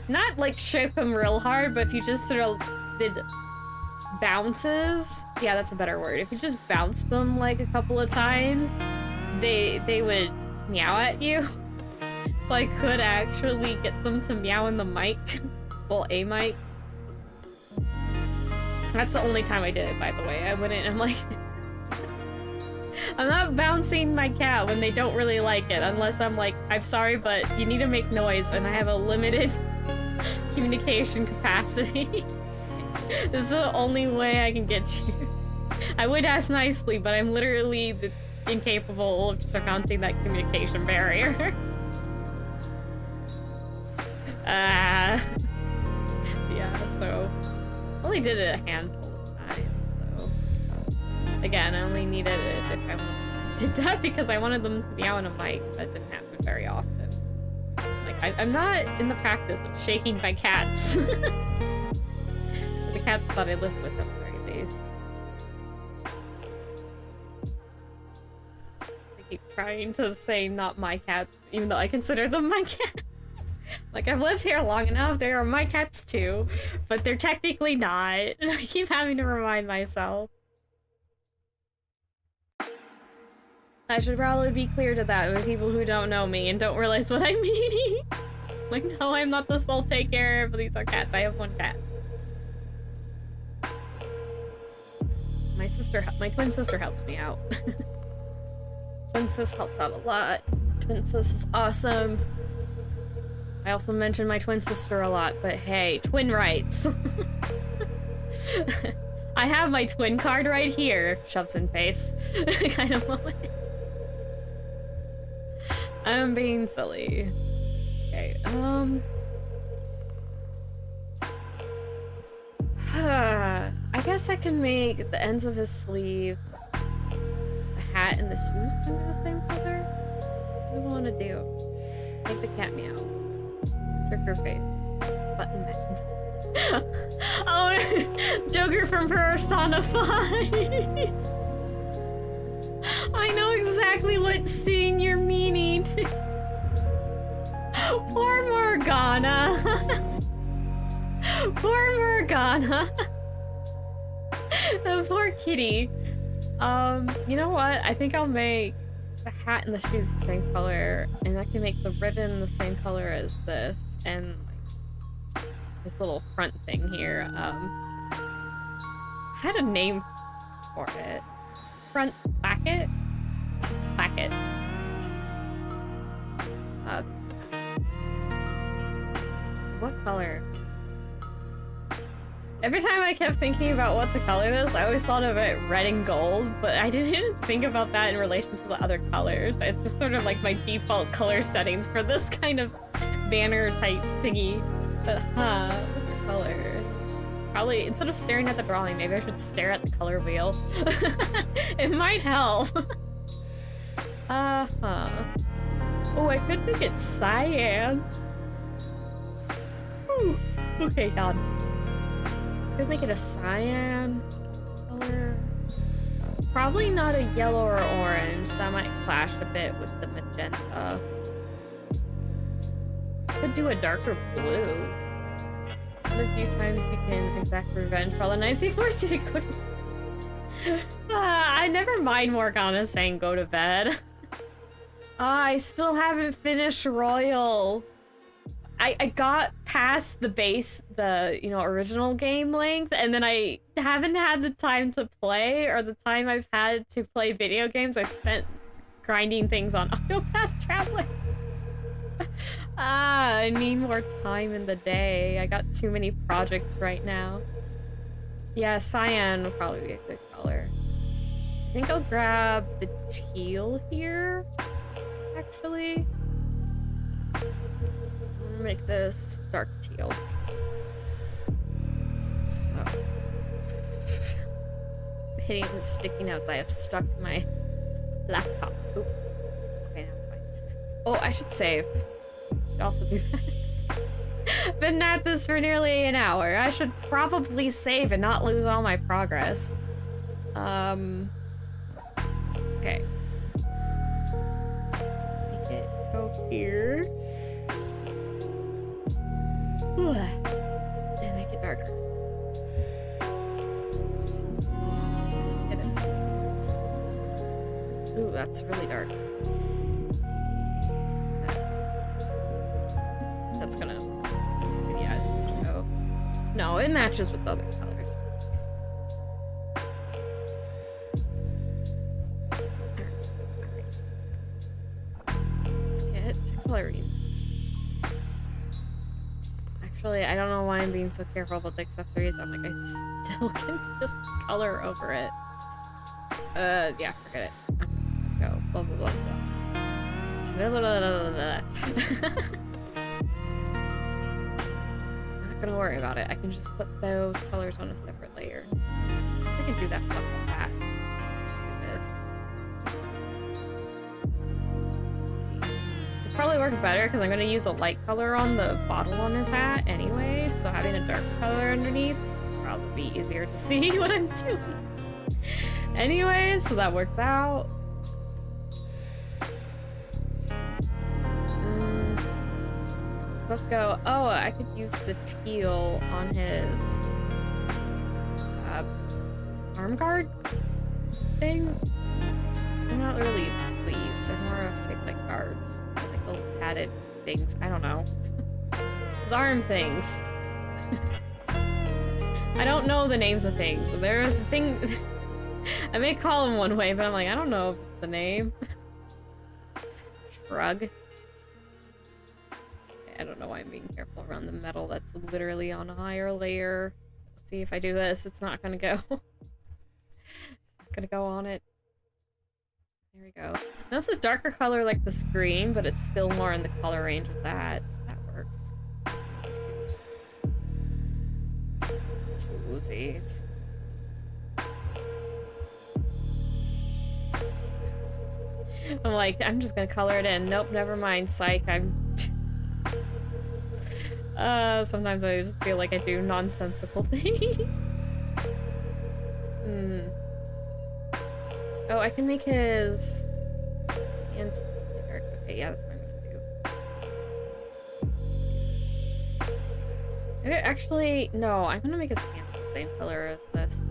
not like shake them real hard, but if you just sort of did bounces, yeah, that's a better word. If you just bounced them like a couple of times, they would meow at you. So I could actually get them to meow in the mic. Well, a mic. That's the only time I did it, by the way. I wouldn't, I'm like... I'm not bouncing my cat when they don't really like it, unless I'm like, I'm sorry, but you need to make noise, and I have a limited communication capacity. This is the only way I can get you. I would ask nicely, but I'm literally incapable of surmounting that communication barrier. Yeah, so... only did it a handful of times, though. Again, I only needed it if I did that because I wanted them to meow on a mic. That didn't happen very often. Like, I'm not in the practice of shaking my cats. The cats thought I lived with them at the very least. I keep trying to say not my cats, even though I consider them my cats. Like, I've lived here long enough, they are my cats too, but they're technically not. And I keep having to remind myself. I should probably be clear to that with people who don't know me and don't realize what I'm meaning. Like, no, I'm not the sole taker, but these are cats. I have one cat. My twin sister helps me out. Twin sis helps out a lot. Twin sis is awesome. I also mention my twin sister a lot, but hey, twin rights. I have my twin card right here. Shoves in face. Kind of moment. I'm being silly. Okay, I guess I can make the ends of his sleeve, the hat, and the shoes kind of the same color. What do I want to do? Make the cat meow. Trick her face. Button mentioned. Oh, Joker from Persona 5! I know exactly what scene you're meaning. Poor Morgana. Poor Morgana. The poor kitty. You know what? I think I'll make the hat and the shoes the same color, and I can make the ribbon the same color as this, and like this little front thing here. I had a name for it. Front placket? Placket. What color? Every time I kept thinking about what to color this, I always thought of it red and gold, but I didn't think about that in relation to the other colors. It's just sort of like my default color settings for this kind of banner type thingy. But what color? Probably, instead of staring at the drawing, maybe I should stare at the color wheel. It might help. Oh, I could make it cyan. Ooh. Okay, done. Could make it a cyan color. Probably not a yellow or orange. That might clash a bit with the magenta. Could do a darker blue. A few times you can exact revenge for all the nights he forced you to go to sleep. I never mind Morgana saying go to bed. I still haven't finished Royal. I got past the base, original game length, and then I haven't had the time to play, or the time I've had to play video games I spent grinding things on Octopath Traveler. I need more time in the day. I got too many projects right now. Yeah, cyan would probably be a good color. I think I'll grab the teal here, actually. Make this dark teal. So, hitting the sticky notes I have stuck to my laptop. Oop. Okay, that's fine. Oh, I should save. Should also do that. Been at this for nearly an hour. I should probably save and not lose all my progress. Okay. Make it go here. And make it darker. Get it. Ooh, that's really dark. that's gonna... Yeah, it's gonna go. No, it matches with the other colors. Alright. Let's get to coloring. Actually, I don't know why I'm being so careful about the accessories. I'm like, I still can just color over it. Yeah, forget it. I'm just gonna go blah, blah, blah, blah. Blah, blah, blah, blah, blah. Not gonna worry about it. I can just put those colors on a separate layer. I can do that stuff like that. Let's do this. It'd probably work better because I'm gonna use a light color on the bottle on his hat anyway, so having a dark color underneath would probably be easier to see what I'm doing. Anyway, so that works out. Let's go. Oh, I could use the teal on his arm guard things. They're not really sleeves. They're more of shaped like guards, like little padded things. I don't know. His arm things. I don't know the names of things. So they're the thing. I may call him one way, but I'm like, I don't know if it's the name. Shrug. I don't know why I'm being careful around the metal that's literally on a higher layer. Let's see if I do this, it's not gonna go. It's not gonna go on it. There we go. That's a darker color like the screen, but it's still more in the color range of that. So that works. Choosies. I'm like, I'm just gonna color it in. Nope, never mind, psych. Sometimes I just feel like I do nonsensical things. Oh, I can make his hands dark. Okay, yeah, that's what I'm gonna do. Okay, actually, no, I'm gonna make his pants the same color as this.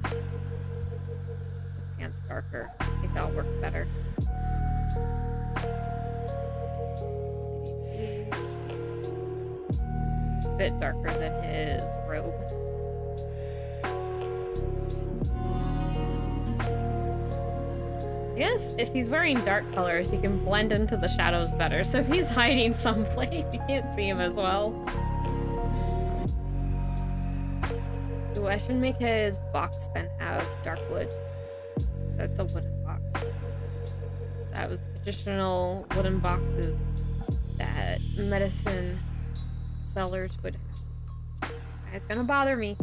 His pants darker. I think that'll work better. A bit darker than his robe. I guess if he's wearing dark colors, he can blend into the shadows better. So if he's hiding someplace, you can't see him as well. Ooh, I should make his box then have dark wood. That's a wooden box. That was traditional wooden boxes that medicine sellers would have. It's gonna bother me.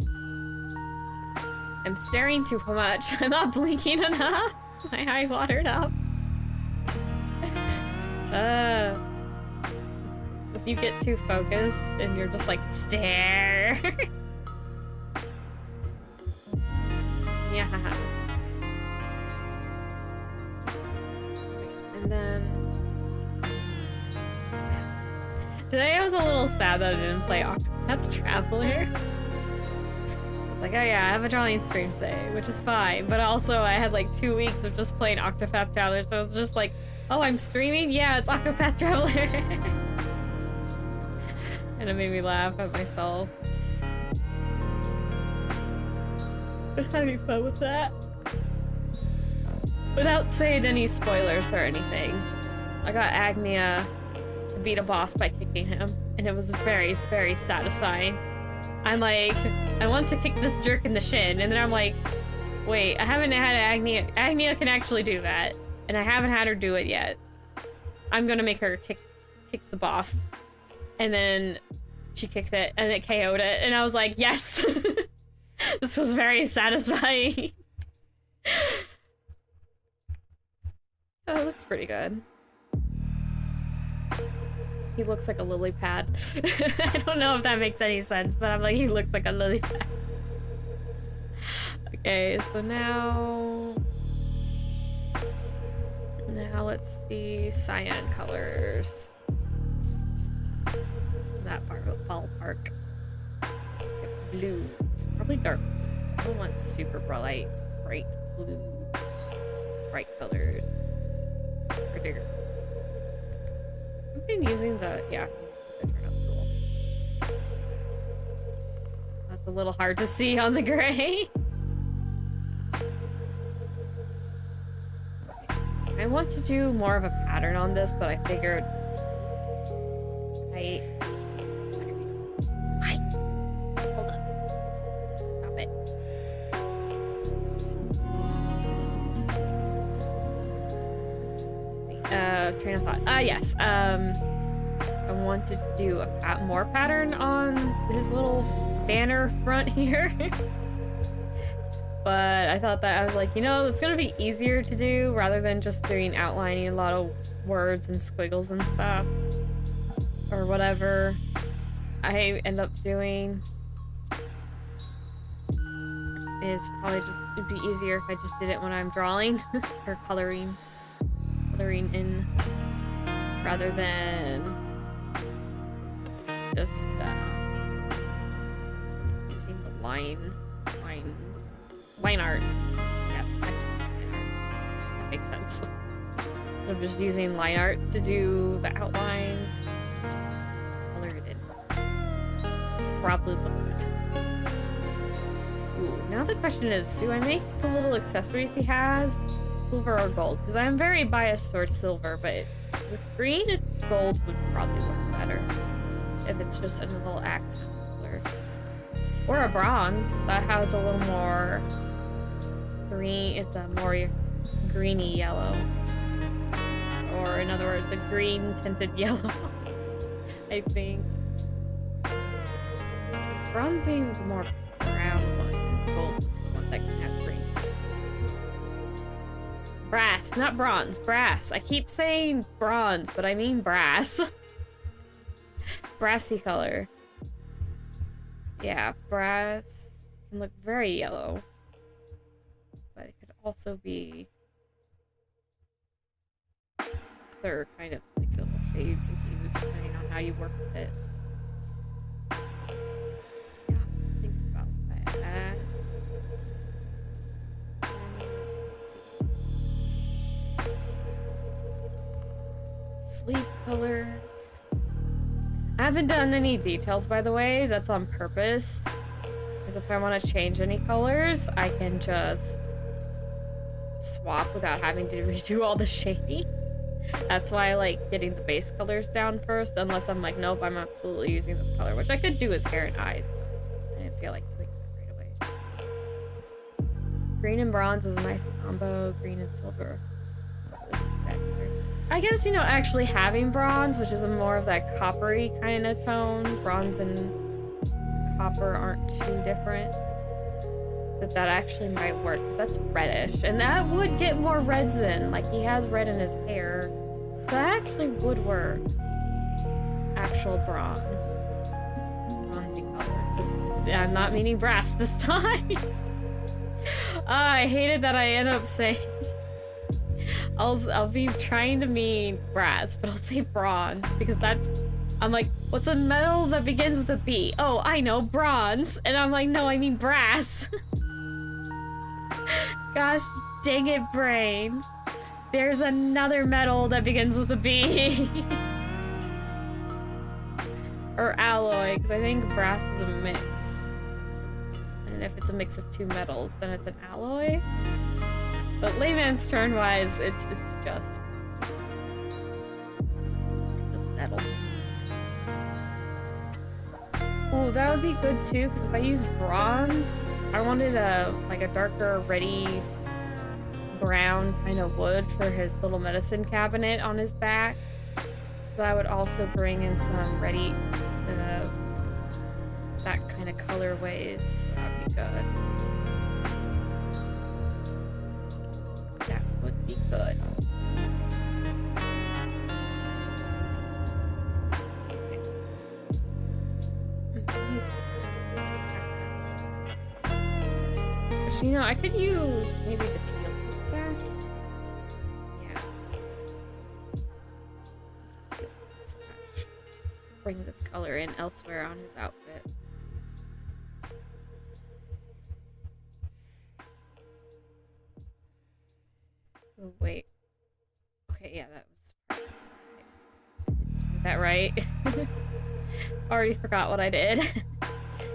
I'm staring too much. I'm not blinking enough. My eye watered up. If you get too focused and you're just like, stare. Yeah. And then... Today I was a little sad that I didn't play Octopath Traveler. Like, oh yeah, I have a drawing stream today, which is fine, but also I had like 2 weeks of just playing Octopath Traveler, so it was just like, oh, I'm streaming? Yeah, it's Octopath Traveler. And it made me laugh at myself. But having fun with that. Without saying any spoilers or anything, I got Agnia to beat a boss by kicking him, and it was very, very satisfying. I'm like, I want to kick this jerk in the shin, and then I'm like, wait, I haven't had Agnia. Agnia can actually do that, and I haven't had her do it yet. I'm gonna make her kick the boss. And then she kicked it, and it KO'd it, and I was like, yes! This was very satisfying. Oh, it looks pretty good. He looks like a lily pad. I don't know if that makes any sense, but I'm like, he looks like a lily pad. Okay, so now let's see cyan colors. That ballpark. Get blues, probably dark blues. I don't want super bright blues. Bright colors. I've been using the, yeah, the It's a little hard to see on the gray. I want to do more of a pattern on this, but I figured I hold up. Stop it. Train of thought. Yes. I wanted to do a more pattern on his little banner front here. But I thought that I was like, you know, it's gonna be easier to do rather than just doing outlining a lot of words and squiggles and stuff. Or whatever I end up doing is probably just, it'd be easier if I just did it when I'm drawing or coloring in rather than just using the line art. Yes, line art. That makes sense. Instead of just using line art to do the outline, just color it in. Probably look better. Ooh, now the question is, do I make the little accessories he has silver or gold? Because I'm very biased towards silver, but with green, gold would probably work better. If it's just a little accent color. Or a bronze that has a little more green, it's a more greeny yellow. Or in other words, a green tinted yellow. I think. Bronzy was the more brown one. Gold is the one that can have green. Brass, not bronze, brass. I keep saying bronze, but I mean brass. Brassy color. Yeah, brass can look very yellow. But it could also be other kind of like little shades of hues depending on how you work with it. Yeah, think about that. Sleeve colors. I haven't done any details, by the way. That's on purpose. Because if I want to change any colors, I can just swap without having to redo all the shading. That's why I like getting the base colors down first, unless I'm like, nope, I'm absolutely using this color, which I could do as hair and eyes, but I didn't feel like doing that right away. Green and bronze is a nice combo. Green and silver. I guess, you know, actually having bronze, which is more of that coppery kind of tone, bronze and copper aren't too different, that actually might work, because that's reddish, and that would get more reds in, like he has red in his hair, so that actually would work. Actual bronze. Bronzy color. I'm not meaning brass this time. I hated that I end up saying I'll be trying to mean brass, but I'll say bronze because that's, I'm like, what's a metal that begins with a B? Oh, I know, bronze. And I'm like, no, I mean brass. Gosh dang it, brain. There's another metal that begins with a B. Or alloy, because I think brass is a mix. And if it's a mix of two metals, then it's an alloy. But layman's term-wise, it's just metal. Oh, that would be good too, because if I use bronze, I wanted a darker, reddy brown kind of wood for his little medicine cabinet on his back. So that would also bring in some reddy, that kind of colorways. So that'd be good. That would be good. You know, I could use maybe the teal sash. Yeah. Bring this color in elsewhere on his outfit. Oh, wait. Okay, yeah, that was... Is that right? Already forgot what I did.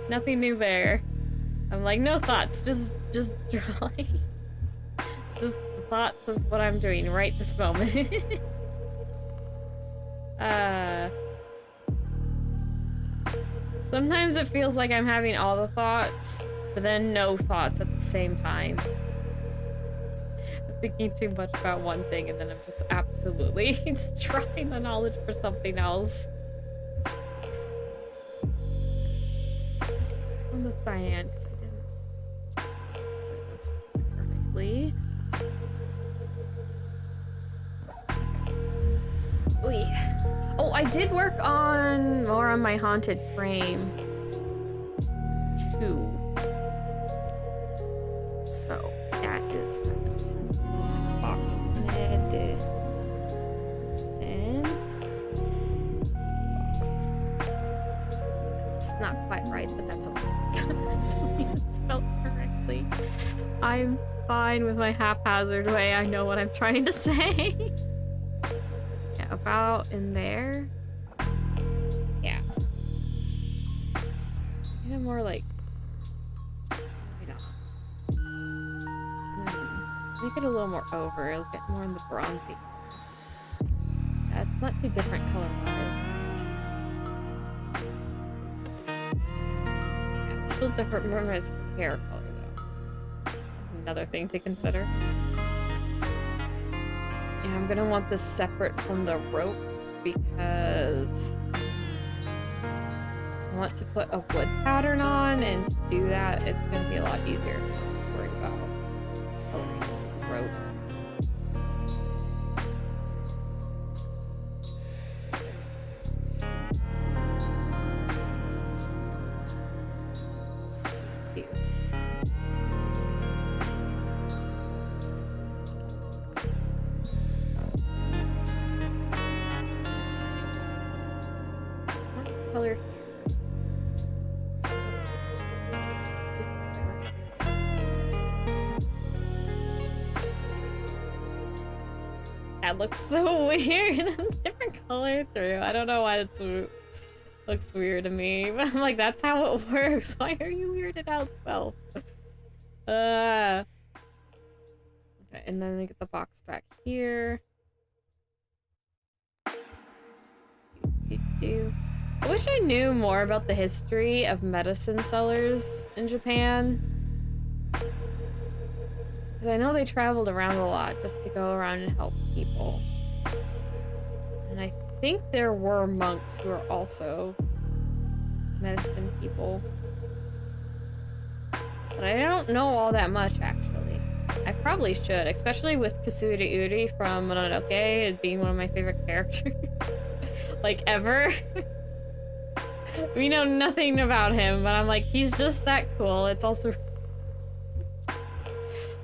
Nothing new there. I'm like, no thoughts, just drawing. Just the thoughts of what I'm doing right this moment. Sometimes it feels like I'm having all the thoughts, but then no thoughts at the same time. I'm thinking too much about one thing and then I'm just absolutely just dropping the knowledge for something else. On the cyan, because I didn't perfectly. Oy. Oh, I did work on more on my haunted frame too. So that is the box lid. It's not quite right, but that's okay. I don't even spell it correctly. I'm fine with my haphazard way. I know what I'm trying to say. Yeah, about in there. Yeah. Kind of more like. Maybe not. Make it a little more over. It'll get more in the bronzy. It's not too different color-wise. Still different from his hair color, though. Another thing to consider. Yeah, I'm gonna want this separate from the ropes because I want to put a wood pattern on, and to do that, it's gonna be a lot easier to worry about coloring the ropes. Color. That looks so weird. Different color through. I don't know why it looks weird to me, but I'm like, that's how it works. Why are you weirded out, self? Okay, and then I get the box back here. I wish I knew more about the history of medicine sellers in Japan. Because I know they traveled around a lot just to go around and help people. And I think there were monks who were also medicine people. But I don't know all that much, actually. I probably should, especially with Kasuri Uri from Mononoke as being one of my favorite characters. Like, ever. We know nothing about him, but I'm like, he's just that cool. It's also...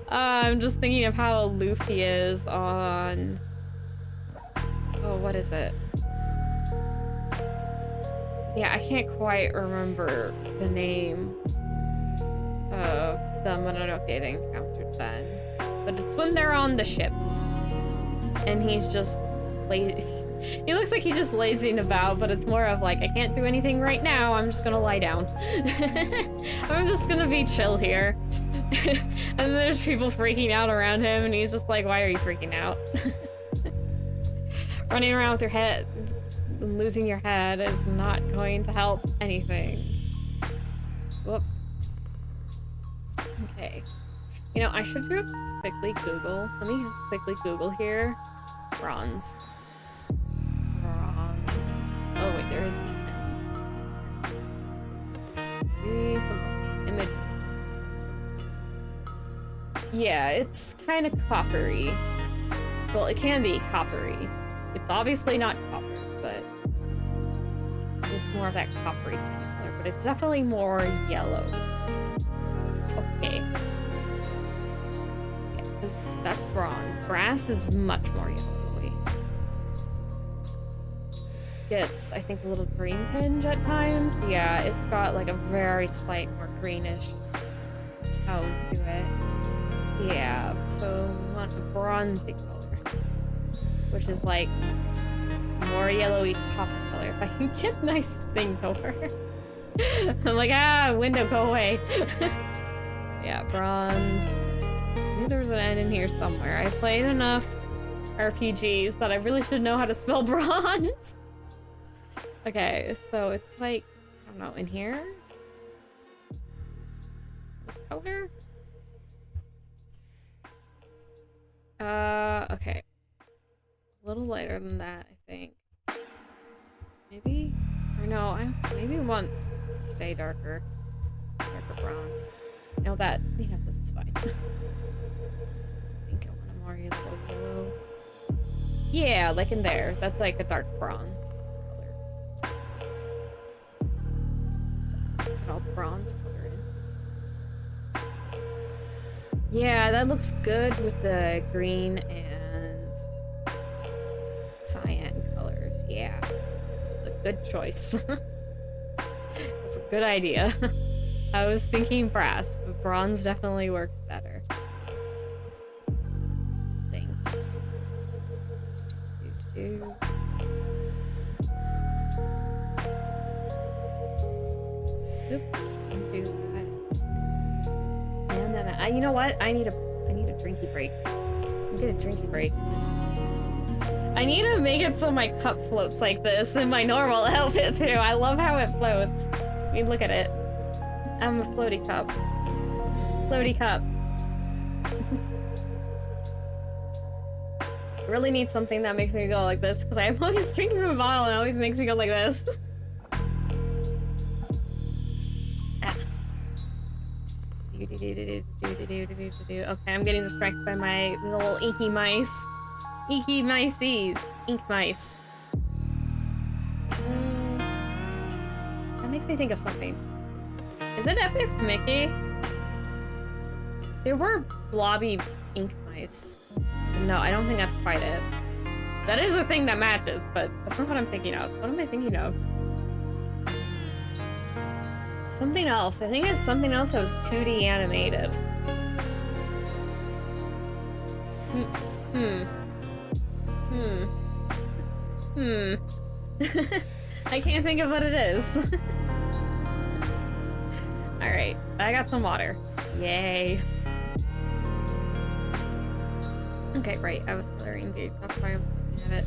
I'm just thinking of how aloof he is on... Oh, what is it? Yeah, I can't quite remember the name of the Mononoke they encountered then. But it's when they're on the ship. And he's just... He looks like he's just lazing about, but it's more of like, I can't do anything right now, I'm just gonna lie down. I'm just gonna be chill here. And then there's people freaking out around him, and he's just like, why are you freaking out? Running around with your head, losing your head is not going to help anything. Whoop. Okay. You know, I should quickly Google. Let me just quickly Google here. Bronze. Oh wait, there is some images. Yeah, it's kind of coppery. Well, it can be coppery. It's obviously not copper, but it's more of that coppery kind of color. But it's definitely more yellow. Okay. Yeah, because that's bronze. Brass is much more yellowy. Gets, I think, a little green tinge at times. Yeah, it's got like a very slight, more greenish tone to it. Yeah, so we want a bronzy color, which is like more yellowy copper color. If I can get a nice thing to work. I'm like, ah, window, go away. Yeah, bronze. I knew there was an N in here somewhere. I played enough RPGs that I really should know how to spell bronze. Okay, so it's like, I don't know, in here? This color? Okay. A little lighter than that, I think. Maybe? Or no, maybe I want to stay darker. Darker bronze. No, that, yeah, this is fine. I think I want a more yellow. Yeah, like in there. That's like a dark bronze color. So, put all bronze color in. Yeah, that looks good with the green and cyan colors. Yeah, this is a good choice. That's a good idea. I was thinking brass, but bronze definitely works better. Thanks. Oop. You know what? I need a drinky break. Get a drinky break. I need to make it so my cup floats like this in my normal outfit too. I love how it floats. I mean, look at it. I'm a floaty cup. Floaty cup. Really need something that makes me go like this, because I'm always drinking from a bottle and it always makes me go like this. Okay, I'm getting distracted by my little inky mice. Inky mices. Ink mice. That makes me think of something. Is it Epic Mickey? There were blobby ink mice. No, I don't think that's quite it. That is a thing that matches, but that's not what I'm thinking of. What am I thinking of? Something else. I think it's something else that was 2D animated. I can't think of what it is. Alright, I got some water. Yay. Okay, right, I was coloring gates. That's why I was looking at it.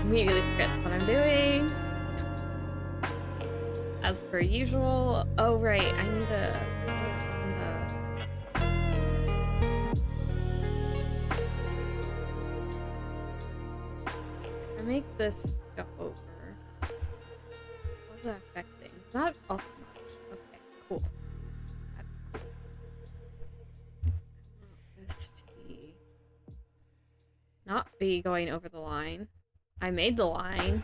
Immediately forgets what I'm doing. As per usual. Oh, right, I need a I make this go over. How does that affect things? Not all that much. Okay, cool. That's cool. I want this to be not be going over the line. I made the line.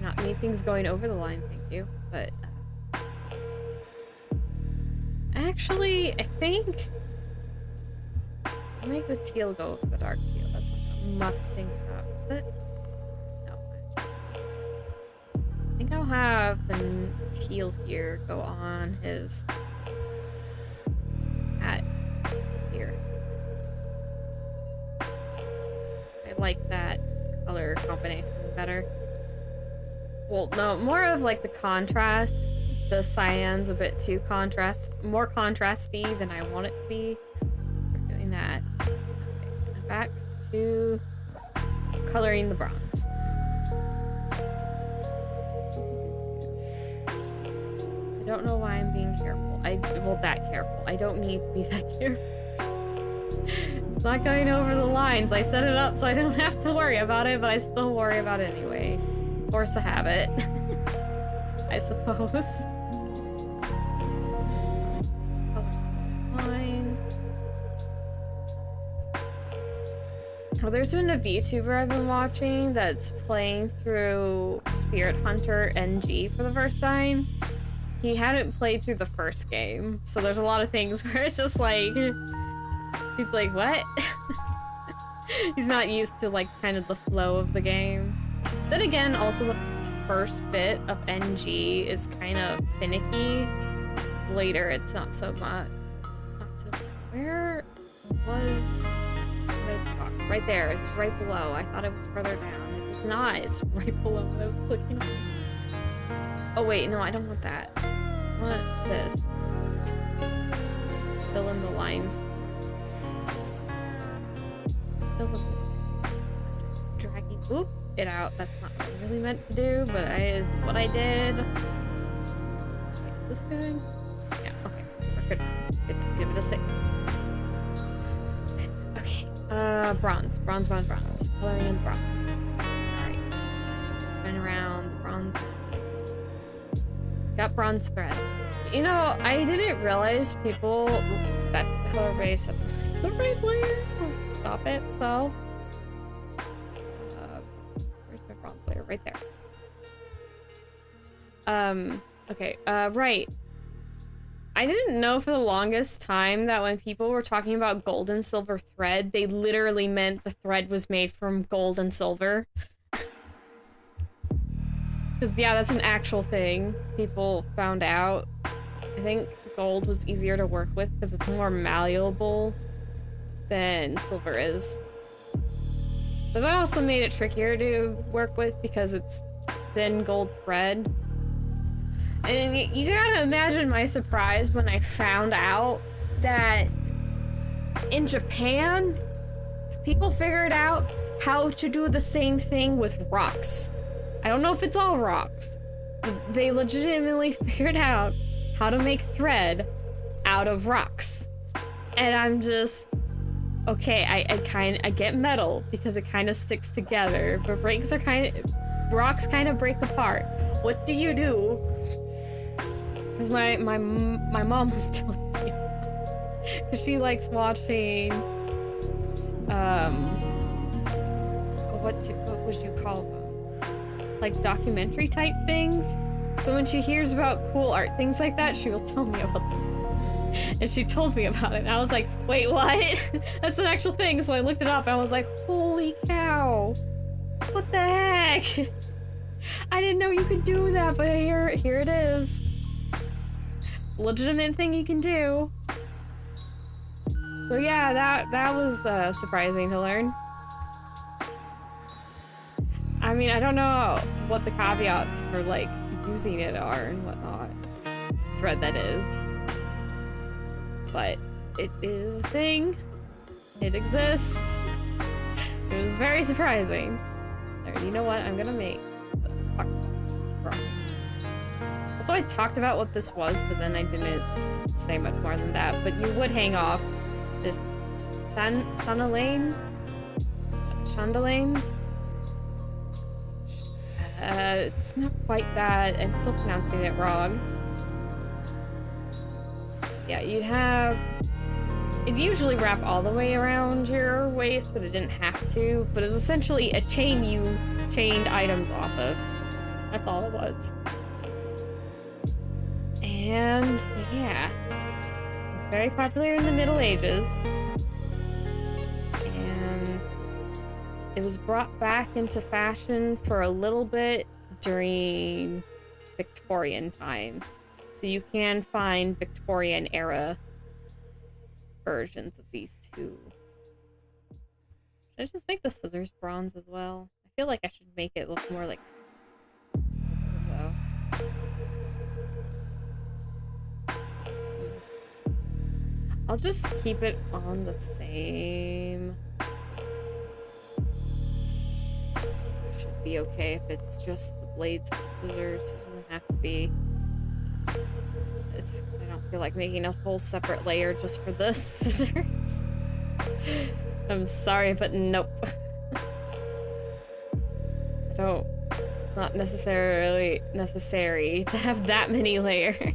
Not many things going over the line, thank you. But actually, I think I'll make the teal go over the dark teal. That's like a muck things up. Is it? No. I think I'll have the teal here go on his hat here. I like that color combination better. Well, no, more of like the contrast. The cyan's a bit too more contrasty than I want it to be. We're doing that. Okay, back to coloring the bronze. I don't know why I'm being careful. Well, that careful. I don't need to be that careful. It's not going over the lines. I set it up so I don't have to worry about it, but I still worry about it anyway. Force of habit, I suppose. Lines. Oh, there's been a Vtuber I've been watching that's playing through Spirit Hunter NG for the first time. He hadn't played through the first game, so there's a lot of things where it's just like, he's like, what? He's not used to like kind of the flow of the game. Then again, also the first bit of NG is kind of finicky. Later, it's not so much. Where was the box? Right there. It's right below. I thought it was further down. It's not. It's right below what I was clicking on. Oh wait, no, I don't want that. I want this. Fill in the lines. Fill the... Dragging it out. That's not what I really meant to do, but it's what I did. Wait, is this good? Yeah, okay. We're good. Give it a sec. Okay. Bronze. Bronze. Coloring in the bronze. Alright. Spin around the bronze. Got bronze thread. You know, I didn't realize people... That's the color base. That's not the right layer. Stop it, self. Where's my bronze layer? Right there. Okay. Right. I didn't know for the longest time that when people were talking about gold and silver thread, they literally meant the thread was made from gold and silver. Because, yeah, that's an actual thing people found out. I think gold was easier to work with because it's more malleable than silver is. But that also made it trickier to work with because it's thin gold thread. And you gotta imagine my surprise when I found out that in Japan, people figured out how to do the same thing with rocks. I don't know if it's all rocks. They legitimately figured out how to make thread out of rocks. And I'm just... Okay, I get metal because it kind of sticks together, but rocks kind of break apart. What do you do? Because my mom was telling me, because she likes watching, what would you call them? Like documentary type things. So when she hears about cool art things like that, she will tell me about them. And she told me about it. And I was like, wait, what? That's an actual thing. So I looked it up and I was like, holy cow. What the heck? I didn't know you could do that, but here it is. Legitimate thing you can do. So yeah, that was surprising to learn. I mean, I don't know what the caveats for like using it are and whatnot. Thread that is. But it is a thing. It exists. It was very surprising. There, you know what? I'm gonna make the fuck bronze. Also, I talked about what this was, but then I didn't say much more than that. But you would hang off this chandelier. It's not quite that. I'm still pronouncing it wrong. Yeah, you'd have... It'd usually wrap all the way around your waist, but it didn't have to. But it was essentially a chain you chained items off of. That's all it was. And, yeah. It was very popular in the Middle Ages. And it was brought back into fashion for a little bit during Victorian times. So you can find Victorian era versions of these two. Should I just make the scissors bronze as well? I feel like I should make it look more like silver, though. I'll just keep it on the same. Should be okay if it's just the blades and scissors. It doesn't have to be. It's, I don't feel like making a whole separate layer just for the scissors. I'm sorry, but nope. I don't. It's not necessarily necessary to have that many layers.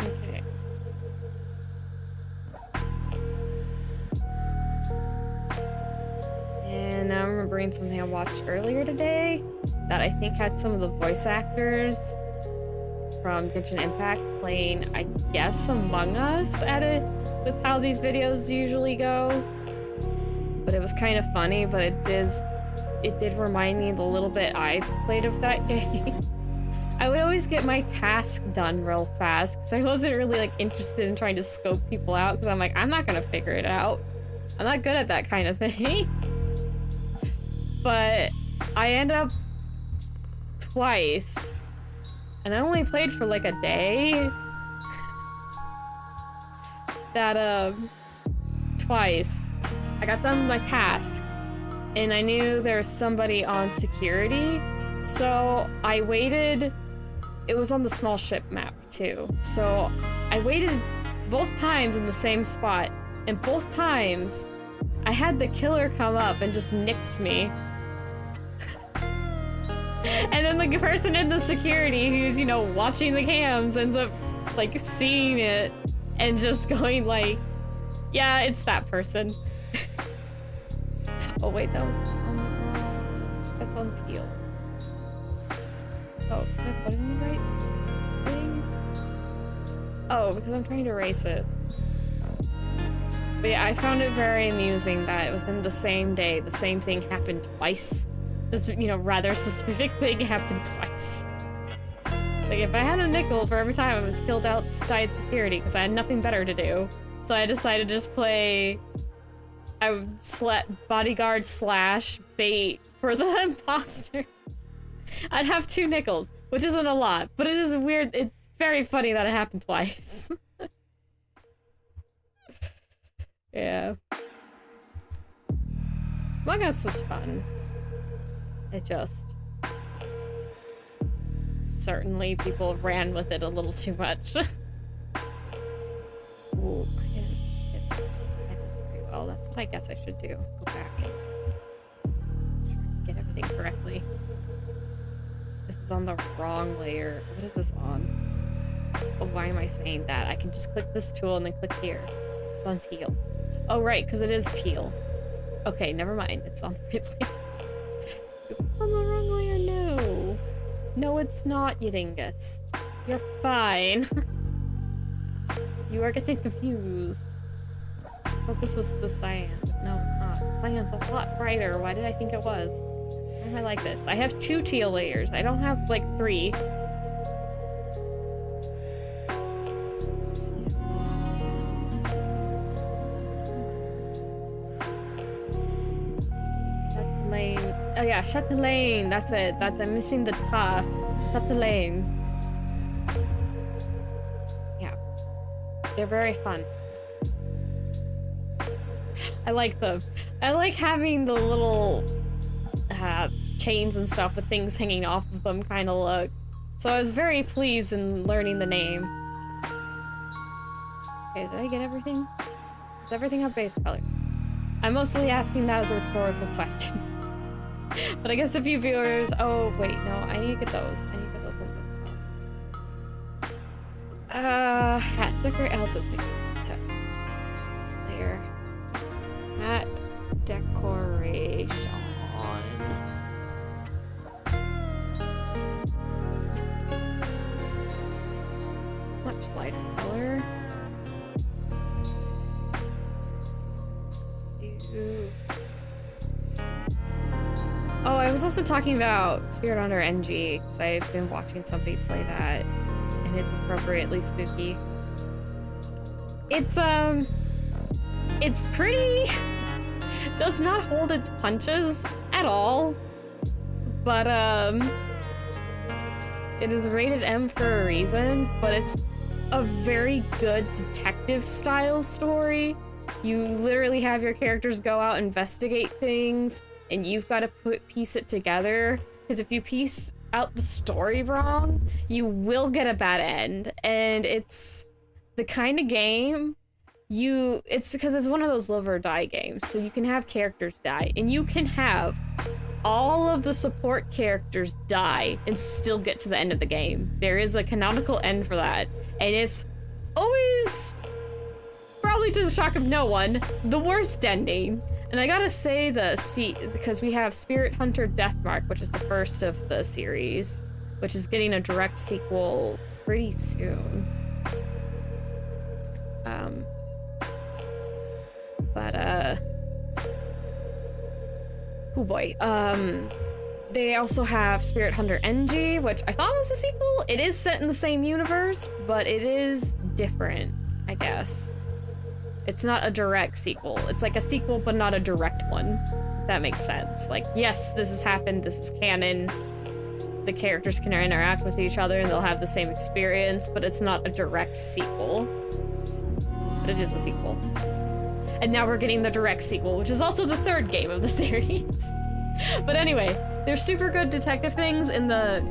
Okay. And now I'm remembering something I watched earlier today that I think had some of the voice actors from Genshin Impact playing, I guess, Among Us at it with how these videos usually go. But it was kind of funny, but it did remind me the little bit I've played of that game. I would always get my task done real fast because I wasn't really like interested in trying to scope people out because I'm like, I'm not gonna figure it out. I'm not good at that kind of thing. but I ended up twice, and I only played for like a day. That, twice. I got done with my task, and I knew there was somebody on security, so I waited. It was on the small ship map, too. So I waited both times in the same spot, and both times I had the killer come up and just nix me. And then the person in the security who's, you know, watching the cams ends up, like, seeing it and just going like, yeah, it's that person. Oh wait, that was on the wrong... That's on teal. Oh, did I put it in the right thing? Oh, because I'm trying to erase it. But yeah, I found it very amusing that within the same day, the same thing happened twice. This, you know, rather specific thing happened twice. Like, if I had a nickel for every time I was killed outside security because I had nothing better to do, so I decided to just play... I would bodyguard / bait for the imposters. I'd have 2 nickels, which isn't a lot, but it is weird. It's very funny that it happened twice. Yeah. Among Us was fun. It just... Certainly people ran with it a little too much. Ooh, I didn't hit this very well. That's what I guess I should do. Go back and get everything correctly. This is on the wrong layer. What is this on? Oh, why am I saying that? I can just click this tool and then click here. It's on teal. Oh, right, because it is teal. Okay, never mind. It's on the right layer. It's on the wrong layer, no. No, it's not, you dingus. You're fine. You are getting confused. I thought this was the cyan, but no, it's not. Cyan's a lot brighter. Why did I think it was? Why am I like this? I have 2 teal layers. I don't have, like, 3. Oh yeah, shut the lane. That's it. I'm missing the ta. Shut the lane. Yeah. They're very fun. I like them. I like having the little chains and stuff with things hanging off of them kind of look. So I was very pleased in learning the name. Okay, did I get everything? Does everything have base color? I'm mostly asking that as a rhetorical question. But I guess a few viewers... Oh, wait, no. I need to get those. I need to get those on this one. Hat decorate... I'll just make it. So, Slayer. Hat decoration. Much lighter color. Oh, I was also talking about Spirit Hunter NG, because I've been watching somebody play that, and it's appropriately spooky. It's pretty... does not hold its punches at all, but, it is rated M for a reason, but it's a very good detective-style story. You literally have your characters go out and investigate things, and you've got to piece it together, because if you piece out the story wrong, you will get a bad end. And it's the kind of game it's because it's one of those live or die games, so you can have characters die, and you can have all of the support characters die and still get to the end of the game. There is a canonical end for that, and it's always, probably to the shock of no one, the worst ending. And I gotta say because we have Spirit Hunter Deathmark, which is the first of the series, which is getting a direct sequel pretty soon. Oh boy. They also have Spirit Hunter NG, which I thought was a sequel. It is set in the same universe, but it is different, I guess. It's not a direct sequel. It's like a sequel, but not a direct one. If that makes sense. Like, yes, this has happened, this is canon. The characters can interact with each other and they'll have the same experience, but it's not a direct sequel. But it is a sequel. And now we're getting the direct sequel, which is also the third game of the series. But anyway, there's super good detective things in the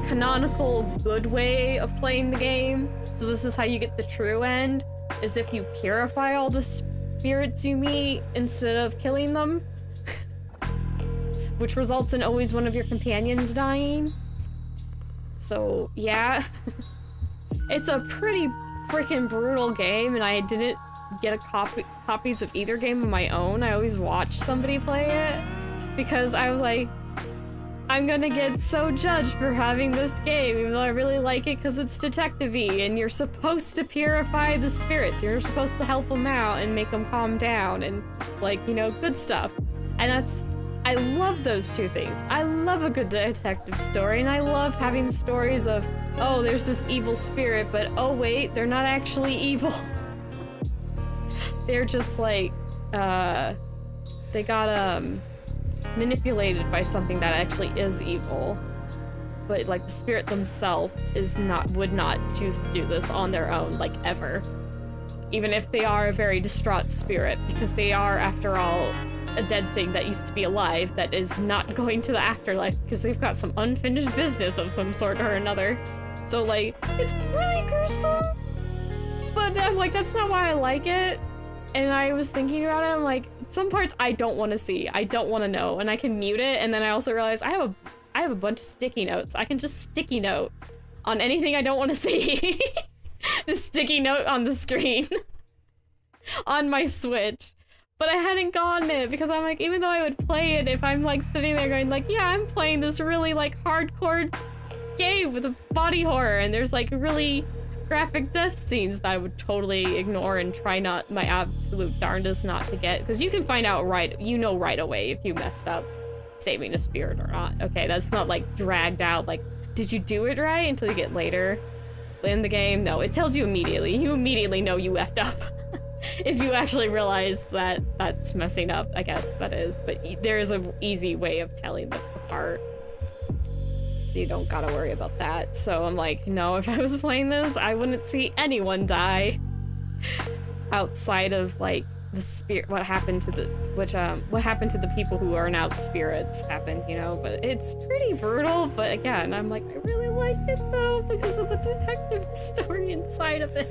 canonical good way of playing the game. So this is how you get the true end, is if you purify all the spirits you meet instead of killing them. Which results in always one of your companions dying. So, yeah. It's a pretty freaking brutal game, and I didn't get copies of either game of my own. I always watched somebody play it, because I was like, I'm gonna get so judged for having this game, even though I really like it because it's detective-y, and you're supposed to purify the spirits. You're supposed to help them out and make them calm down, and, like, you know, good stuff. And that's... I love those two things. I love a good detective story, and I love having stories of, oh, there's this evil spirit, but oh wait, they're not actually evil. They're just like, they got, manipulated by something that actually is evil. But, like, the spirit themselves would not choose to do this on their own, like, ever. Even if they are a very distraught spirit, because they are, after all, a dead thing that used to be alive that is not going to the afterlife because they've got some unfinished business of some sort or another. So, like, it's really gruesome. But I'm like, that's not why I like it. And I was thinking about it, I'm like, some parts I don't want to see. I don't want to know. And I can mute it. And then I also realized I have a bunch of sticky notes. I can just sticky note on anything I don't want to see. Just sticky note on the screen. On my Switch. But I hadn't gotten it because I'm like, even though I would play it if I'm like sitting there going like, yeah, I'm playing this really like hardcore game with a body horror and there's like really graphic death scenes that I would totally ignore and try not my absolute darndest not to get, because you can find out right away if you messed up saving a spirit or not. Okay, that's not like dragged out like, did you do it right until you get later in the game? No, it tells you immediately. You immediately know you effed up. If you actually realize that that's messing up, I guess that is. But there is an easy way of telling them apart. So you don't gotta worry about that. So I'm like, no, if I was playing this, I wouldn't see anyone die. Outside of, like, the spirit, what happened to the people who are now spirits happened, you know? But it's pretty brutal, but again, I'm like, I really like it though, because of the detective story inside of it.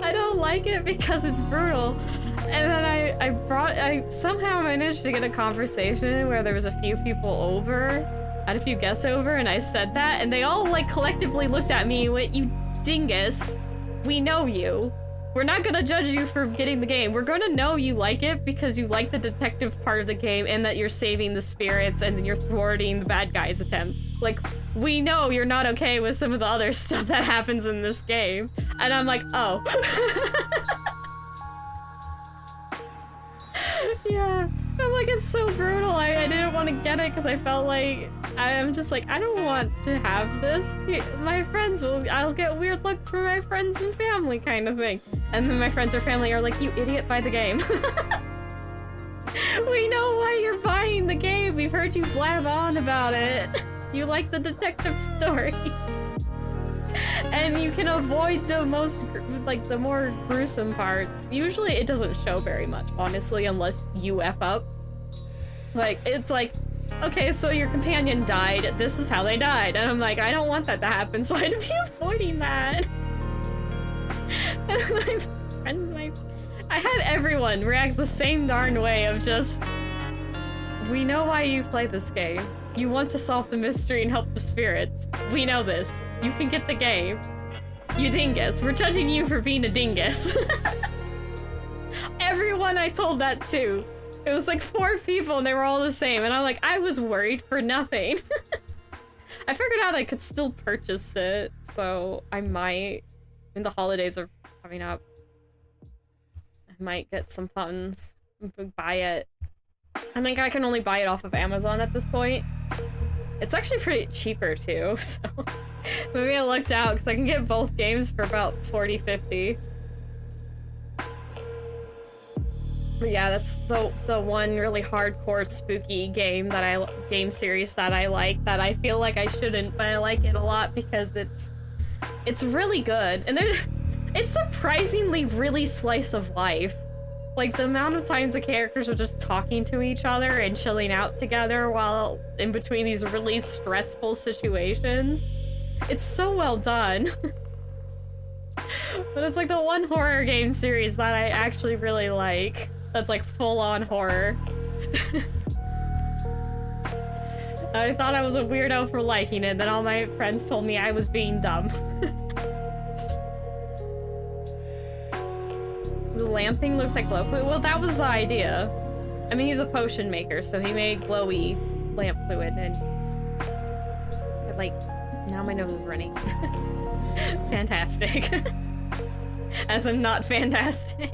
I don't like it because it's brutal. And then I somehow managed to get a conversation where there was a few people over, had a few guests over, and I said that, and they all like collectively looked at me and went, you dingus, we know you. We're not gonna judge you for getting the game. We're gonna know you like it because you like the detective part of the game and that you're saving the spirits and you're thwarting the bad guy's attempt. Like, we know you're not okay with some of the other stuff that happens in this game. And I'm like, oh. Yeah. I'm like, it's so brutal. I didn't want to get it because I felt like, I'm just like, I don't want to have this. My friends I'll get weird looks from my friends and family kind of thing. And then my friends or family are like, you idiot, buy the game. We know why you're buying the game. We've heard you blab on about it. You like the detective story. And you can avoid the most, like, the more gruesome parts. Usually it doesn't show very much, honestly, unless you F up. Like, it's like, okay, so your companion died, this is how they died. And I'm like, I don't want that to happen, so I'd be avoiding that. And I had everyone react the same darn way of just, we know why you play this game. You want to solve the mystery and help the spirits. We know this. You can get the game. You dingus. We're judging you for being a dingus. Everyone I told that to. It was like 4 people and they were all the same. And I'm like, I was worried for nothing. I figured out I could still purchase it. So I might, when the holidays are coming up, I might get some funds and buy it. I think I can only buy it off of Amazon at this point. It's actually pretty cheaper too, so maybe I lucked out because I can get both games for about $40-50. But yeah, that's the one really hardcore spooky game series that I like, that I feel like I shouldn't, but I like it a lot because it's really good. And it's surprisingly really slice of life. Like, the amount of times the characters are just talking to each other and chilling out together while in between these really stressful situations. It's so well done. But it's like the one horror game series that I actually really like. That's like full-on horror. I thought I was a weirdo for liking it, then all my friends told me I was being dumb. The lamp thing looks like glow fluid. Well, that was the idea. I mean, he's a potion maker, so he made glowy lamp fluid, and like, now my nose is running. Fantastic. As in not fantastic.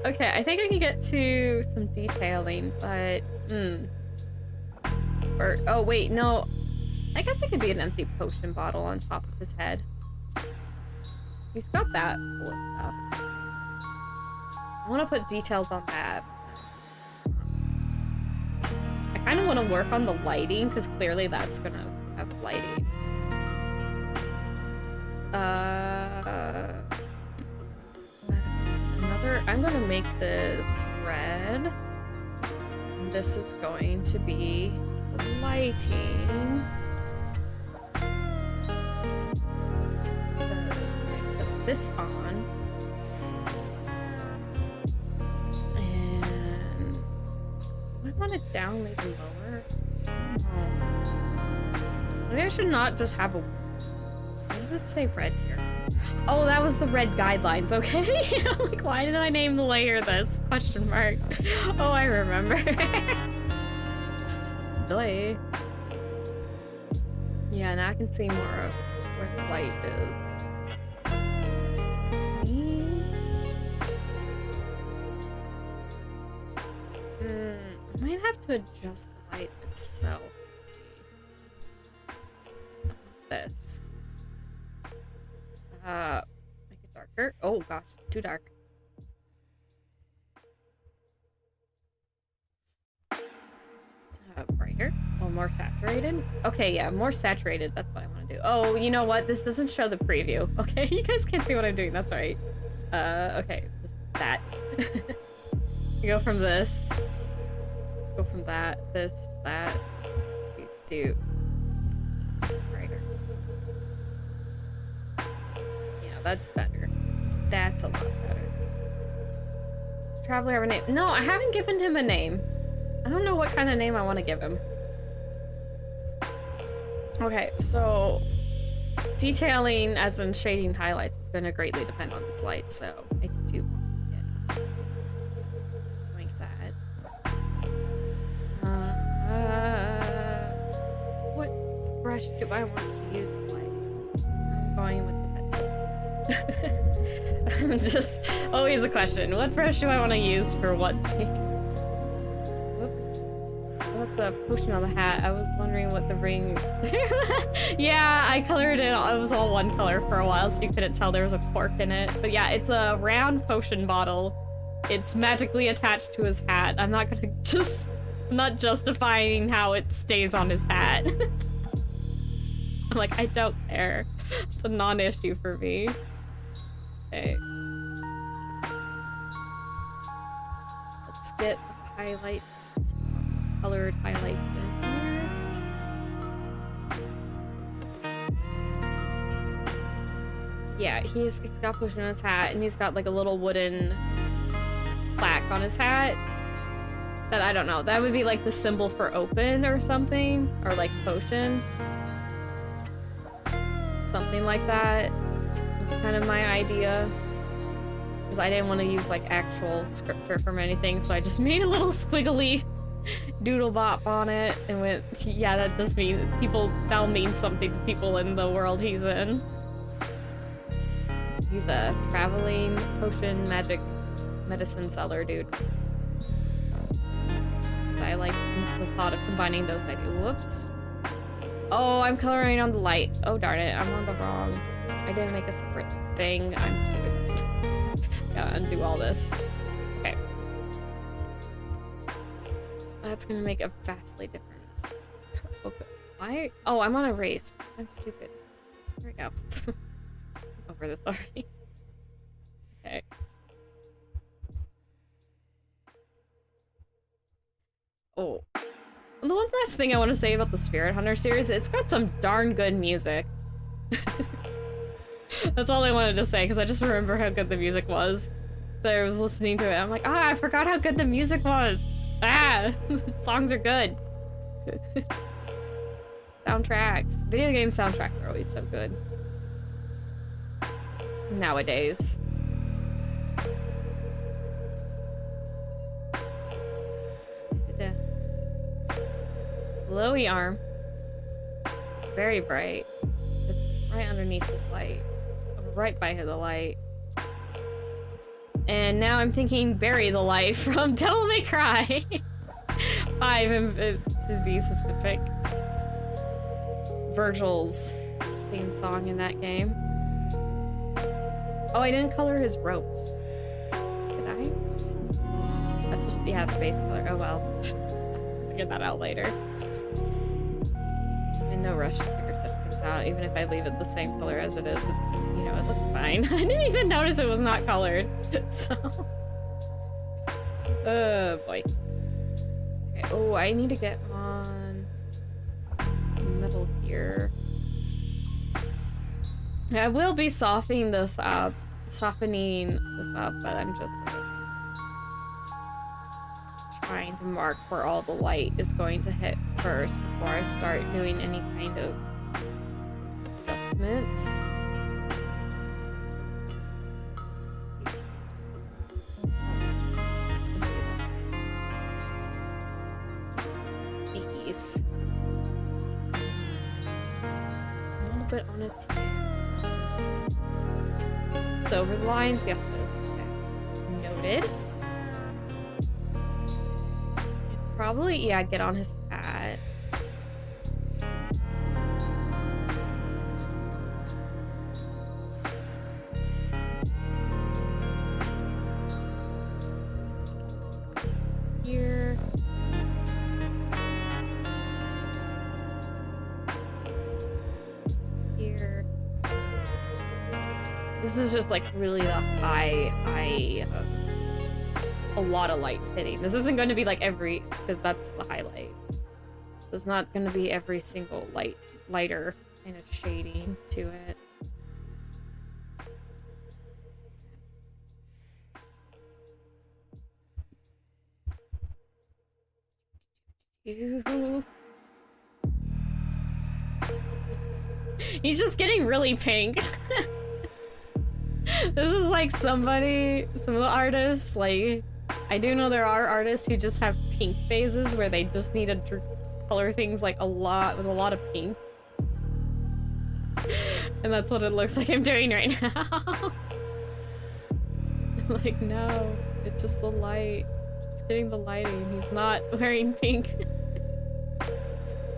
Okay, I think I can get to some detailing, but or oh wait, no. I guess it could be an empty potion bottle on top of his head. He's got that full of stuff. I want to put details on that. I kind of want to work on the lighting, because clearly that's gonna have lighting. I'm gonna make this red. And this is going to be lighting. Put this on. And I want it down maybe lower. Maybe I should not just have a... What does it say red here? Oh, that was the red guidelines, okay? I'm like, why did I name the layer this? Question mark. Oh, I remember. Duh. Yeah, now I can see more of where the light is. I might have to adjust the light itself. Let's see. This. Make it darker. Oh gosh, too dark. Brighter. Oh, more saturated. Okay, yeah, more saturated. That's what I want to do. Oh, you know what? This doesn't show the preview. Okay, you guys can't see what I'm doing. That's right. Okay, just that. You go from this. Go from that. This to that. Do. Brighter. That's better. That's a lot better. Does Traveler have a name? No, I haven't given him a name. I don't know what kind of name I want to give him. Okay, so detailing, as in shading highlights, is going to greatly depend on this light, so I do want to get like that. What brush do I want to use for lighting? I'm going with just always a question. What brush do I want to use for what thing? What's the potion on the hat? I was wondering what the ring... Yeah, I colored it. It was all one color for a while, so you couldn't tell there was a cork in it. But yeah, it's a round potion bottle. It's magically attached to his hat. I'm not gonna just... I'm not justifying how it stays on his hat. I'm like, I don't care. It's a non-issue for me. Okay. Let's get highlights, colored highlights in here. Yeah, he's got potion on his hat, and he's got like a little wooden plaque on his hat. That I don't know. That would be like the symbol for open or something, or like potion. Something like that. Was kind of my idea, because I didn't want to use like actual scripture from anything, so I just made a little squiggly doodle bop on it and went, yeah, that just means that'll mean something to people in the world he's in. He's a traveling potion magic medicine seller dude. So I like the thought of combining those ideas. Whoops. Oh, I'm coloring on the light. Oh darn it, I'm on the wrong. I didn't make a separate thing. I'm stupid. Gotta undo all this. Okay. That's gonna make a vastly different. Okay. Why? Oh, I'm on a race. I'm stupid. Here we go. Over this already. Okay. Oh. The one last thing I want to say about the Spirit Hunter series, it's got some darn good music. That's all I wanted to say, because I just remember how good the music was. So I was listening to it, I'm like, ah, I forgot how good the music was! Ah! Songs are good. Soundtracks. Video game soundtracks are always so good. Nowadays. Glowy arm. Very bright. It's right underneath this light. Right by the light. And now I'm thinking Bury the Light from Devil May Cry 5, and to be specific. Virgil's theme song in that game. Oh, I didn't color his ropes. Did I? That's just, yeah, the base color. Oh well. I'll get that out later. I'm in no rush to figure such things out. Even if I leave it the same color as it is, it's, you know, it looks fine. I didn't even notice it was not colored. So. Oh boy. Okay. Oh, I need to get on metal here. I will be softening this up, but I'm just trying to mark where all the light is going to hit first before I start doing any kind of adjustments. These. A little bit on his head. So over the lines, yep, this. Okay. Noted. Probably, yeah, get on his hat. Here. Here. This is just like really the high of a lot of lights hitting. This isn't going to be like every, because that's the highlight. There's not going to be every single lighter kind of shading to it. Ew. He's just getting really pink. This is like some of the artists, like, I do know there are artists who just have pink phases where they just need to color things like with a lot of pink. And that's what it looks like I'm doing right now. Like, no, it's just the light. Just getting the lighting. He's not wearing pink.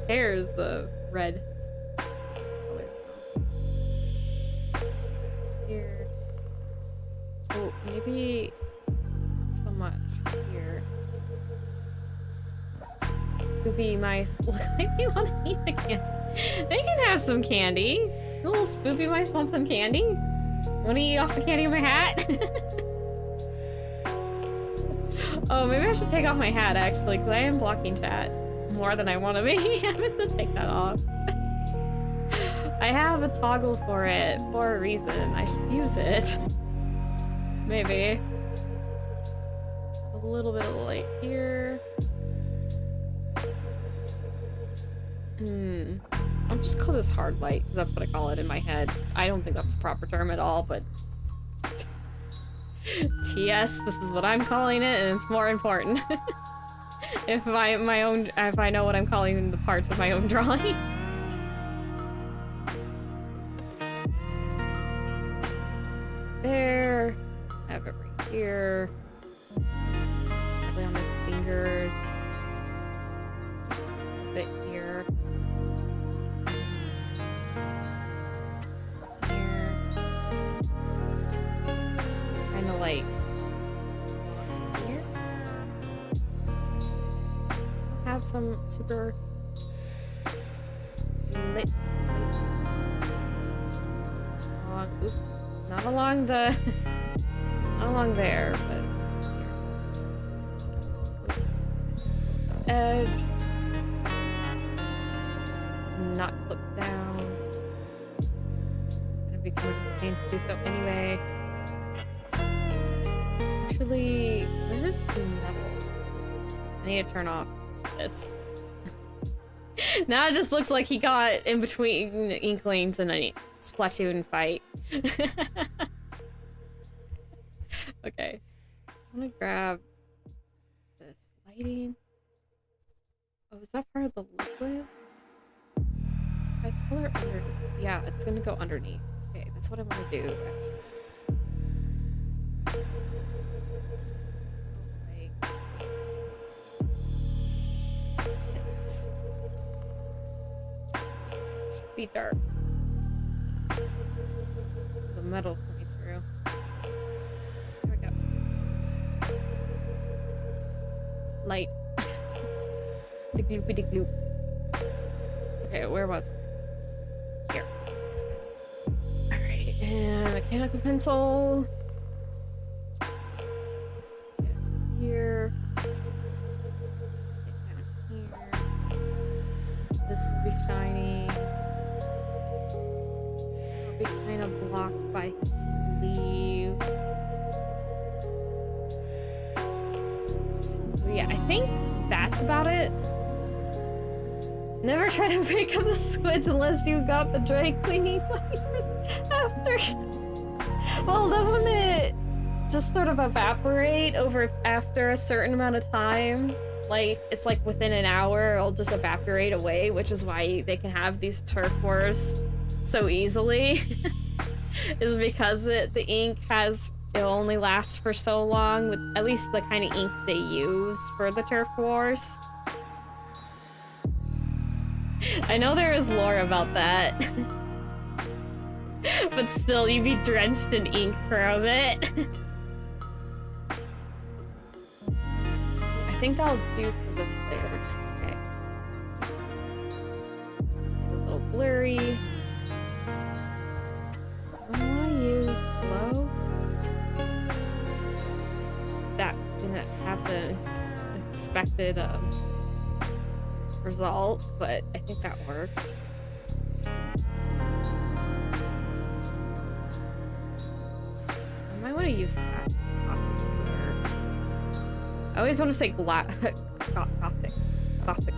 Hair's the red color. Here. Oh, maybe not so much here. Spoopy mice look like they want to eat the candy. They can have some candy. The little spoopy mice want some candy. Want to eat off the candy in my hat? Oh, maybe I should take off my hat actually, because I am blocking chat more than I want to be. I meant to take that off. I have a toggle for it for a reason. I should use it. Maybe. A little bit of light here. I'll just call this hard light, because that's what I call it in my head. I don't think that's a proper term at all, but... TS, this is what I'm calling it, and it's more important. If I know what I'm calling the parts of my own drawing. There. I have it right here. Probably on his fingers. A bit here. Here. Kind of like here. have some super lit. Oops, not along the, not along there, but here. Edge. Not clip down. It's gonna be kind of a pain to do so anyway. Actually, where is the metal? I need to turn off this. Now it just looks like he got in between Inklings and a Splatoon fight. Okay. I'm gonna grab this lighting. Oh, is that part of the liquid? If I color under, yeah, it's gonna go underneath. Okay, that's what I want to do, actually. This should be dark. The metal coming through. There we go. Light. The gloopy de gloop. Okay, where was it? Here. Alright, and mechanical pencil. Here. Get down here. This will be shiny. It'll be kind of blocked by his sleeve. But yeah, I think that's about it. Never try to break up the squids unless you got the dry cleaning after. Well, doesn't it just sort of evaporate after a certain amount of time? Like, it's like within an hour, it'll just evaporate away, which is why they can have these turf wars so easily. Is because the ink it'll only last for so long, with at least the kind of ink they use for the turf wars. I know there is lore about that. But still, you'd be drenched in ink for a bit. I think that'll do for this layer. Okay. A little blurry. I want to use glow. That didn't have the expected result, but I think that works. I might want to use that. I always want to say Gothic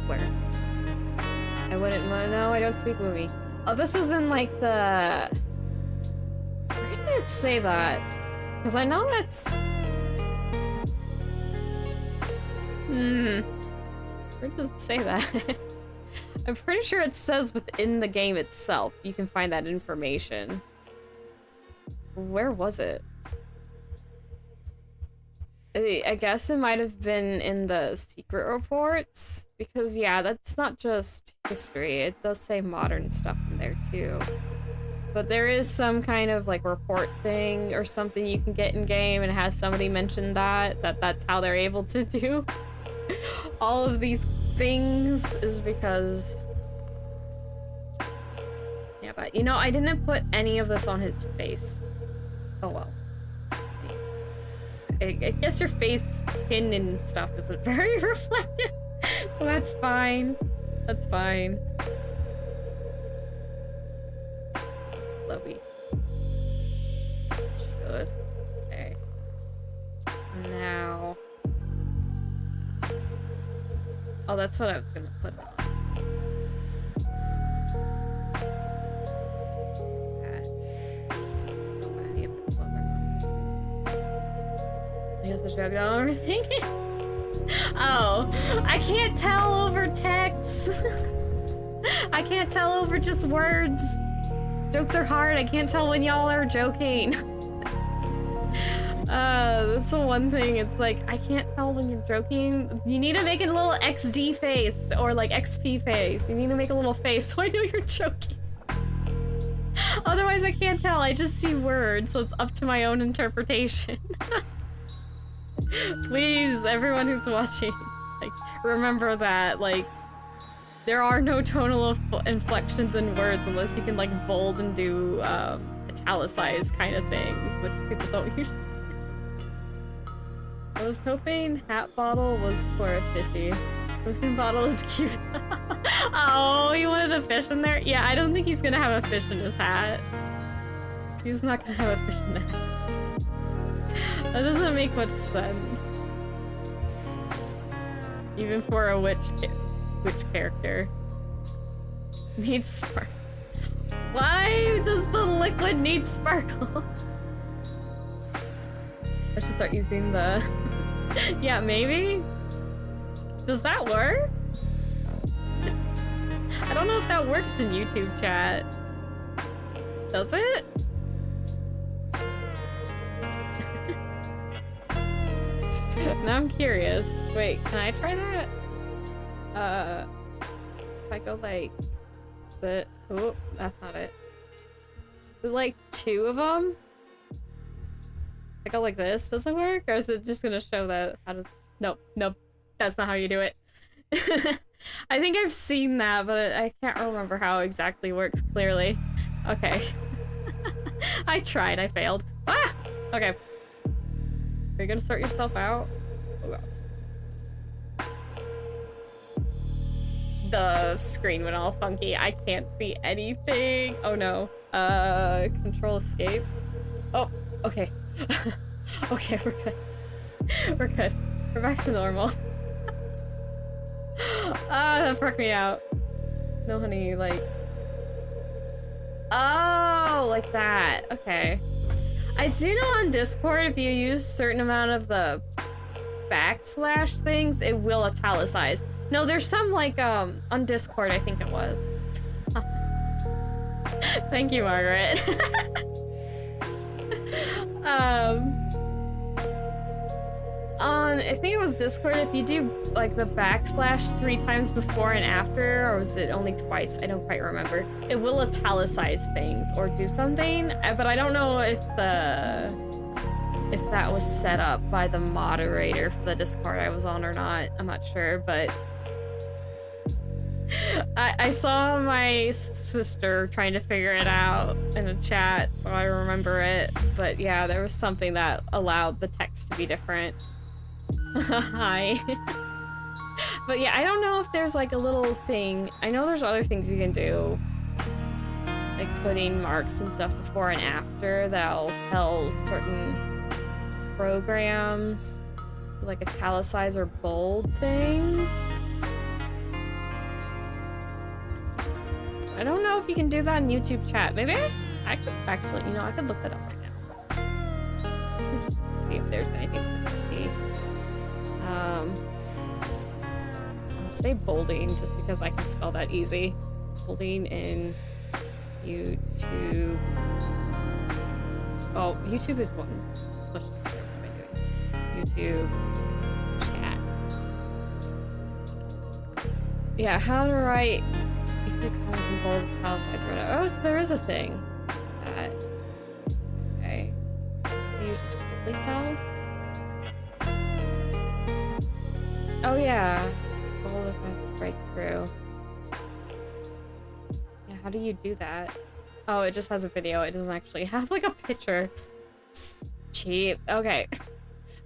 Glare. I wouldn't want to know, I don't speak movie. Oh, this was in like the... Where did it say that? Because I know that's... Where does it say that? I'm pretty sure it says within the game itself you can find that information. Where was it? I guess it might have been in the secret reports, because yeah, that's not just history, it does say modern stuff in there too. But there is some kind of like report thing or something you can get in game, and has somebody mentioned that's how they're able to do all of these things, is because... Yeah, but you know, I didn't put any of this on his face. Oh well. I guess your face, skin, and stuff isn't very reflective, so that's fine. That's fine. Flowy. Should. Okay. So now... Oh, that's what I was gonna put on. Here's the joke, don't overthink it. Oh, I can't tell over text. I can't tell over just words. Jokes are hard. I can't tell when y'all are joking. That's the one thing. It's like, I can't tell when you're joking. You need to make it a little XD face or like XP face. You need to make a little face so I know you're joking. Otherwise, I can't tell. I just see words, so it's up to my own interpretation. Please, everyone who's watching, Like, remember that, like, there are no tonal inflections in words unless you can, like, bold and do, italicized kind of things, which people don't usually. I was hoping hat bottle was for a fishy. Ocean bottle is cute. Oh, he wanted a fish in there? Yeah, I don't think he's gonna have a fish in his hat. He's not gonna have a fish in there. That doesn't make much sense. Even for a witch character. Needs sparkles. Why does the liquid need sparkle? I should start using the... Yeah, maybe? Does that work? I don't know if that works in YouTube chat. Does it? Now I'm curious. Wait, can I try that? If I go like... Oh, that's not it. Is it like 2 of them? I go like this, does it work? Or is it just gonna show that? How does... Nope, nope. That's not how you do it. I think I've seen that, but I can't remember how it exactly works clearly. Okay. I tried, I failed. Ah! Okay. Are you gonna sort yourself out? Oh god. The screen went all funky. I can't see anything. Oh no. Control escape. Oh, okay. Okay, we're good. We're good. We're back to normal. Ah, that freaked me out. No, honey, like... Oh, like that. Okay. I do know on Discord, if you use a certain amount of the backslash things, it will italicize. No, there's some, like, on Discord, I think it was. Thank you, Margaret. I think it was Discord, if you do, like, the backslash 3 times before and after, or was it only twice? I don't quite remember. It will italicize things, or do something, but I don't know if that was set up by the moderator for the Discord I was on or not. I'm not sure, but... I saw my sister trying to figure it out in a chat, so I remember it. But yeah, there was something that allowed the text to be different. Hi. But yeah, I don't know if there's like a little thing. I know there's other things you can do, like putting marks and stuff before and after that'll tell certain programs, like italicize or bold things. I don't know if you can do that in YouTube chat. Maybe I could actually, you know, I could look that up right now. Just see if there's anything to see. I'll say bolding just because I can spell that easy. Bolding in YouTube. Oh, YouTube is one. Switch to what am I doing? YouTube chat. Yeah, how to write. You click comments in bold, italicize, right? Oh, so there is a thing. That. Okay. Can you just quickly tell? Oh yeah. Bold is nice to break through. Yeah, how do you do that? Oh, it just has a video. It doesn't actually have like a picture. It's cheap. Okay.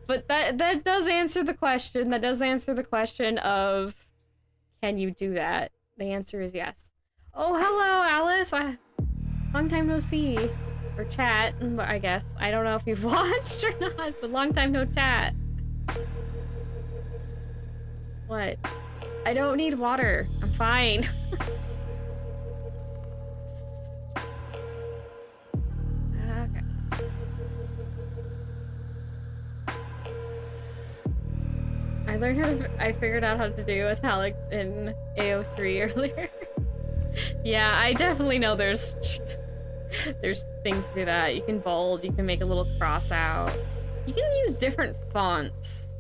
But that does answer the question. That does answer the question of, can you do that? The answer is yes. Oh, hello, Alice. Long time no see. Or chat, I guess. I don't know if you've watched or not, but long time no chat. What? I don't need water. I'm fine. Okay. I figured out how to do italics in AO3 earlier. Yeah, I definitely know there's things to do that. You can bold, you can make a little cross out. You can use different fonts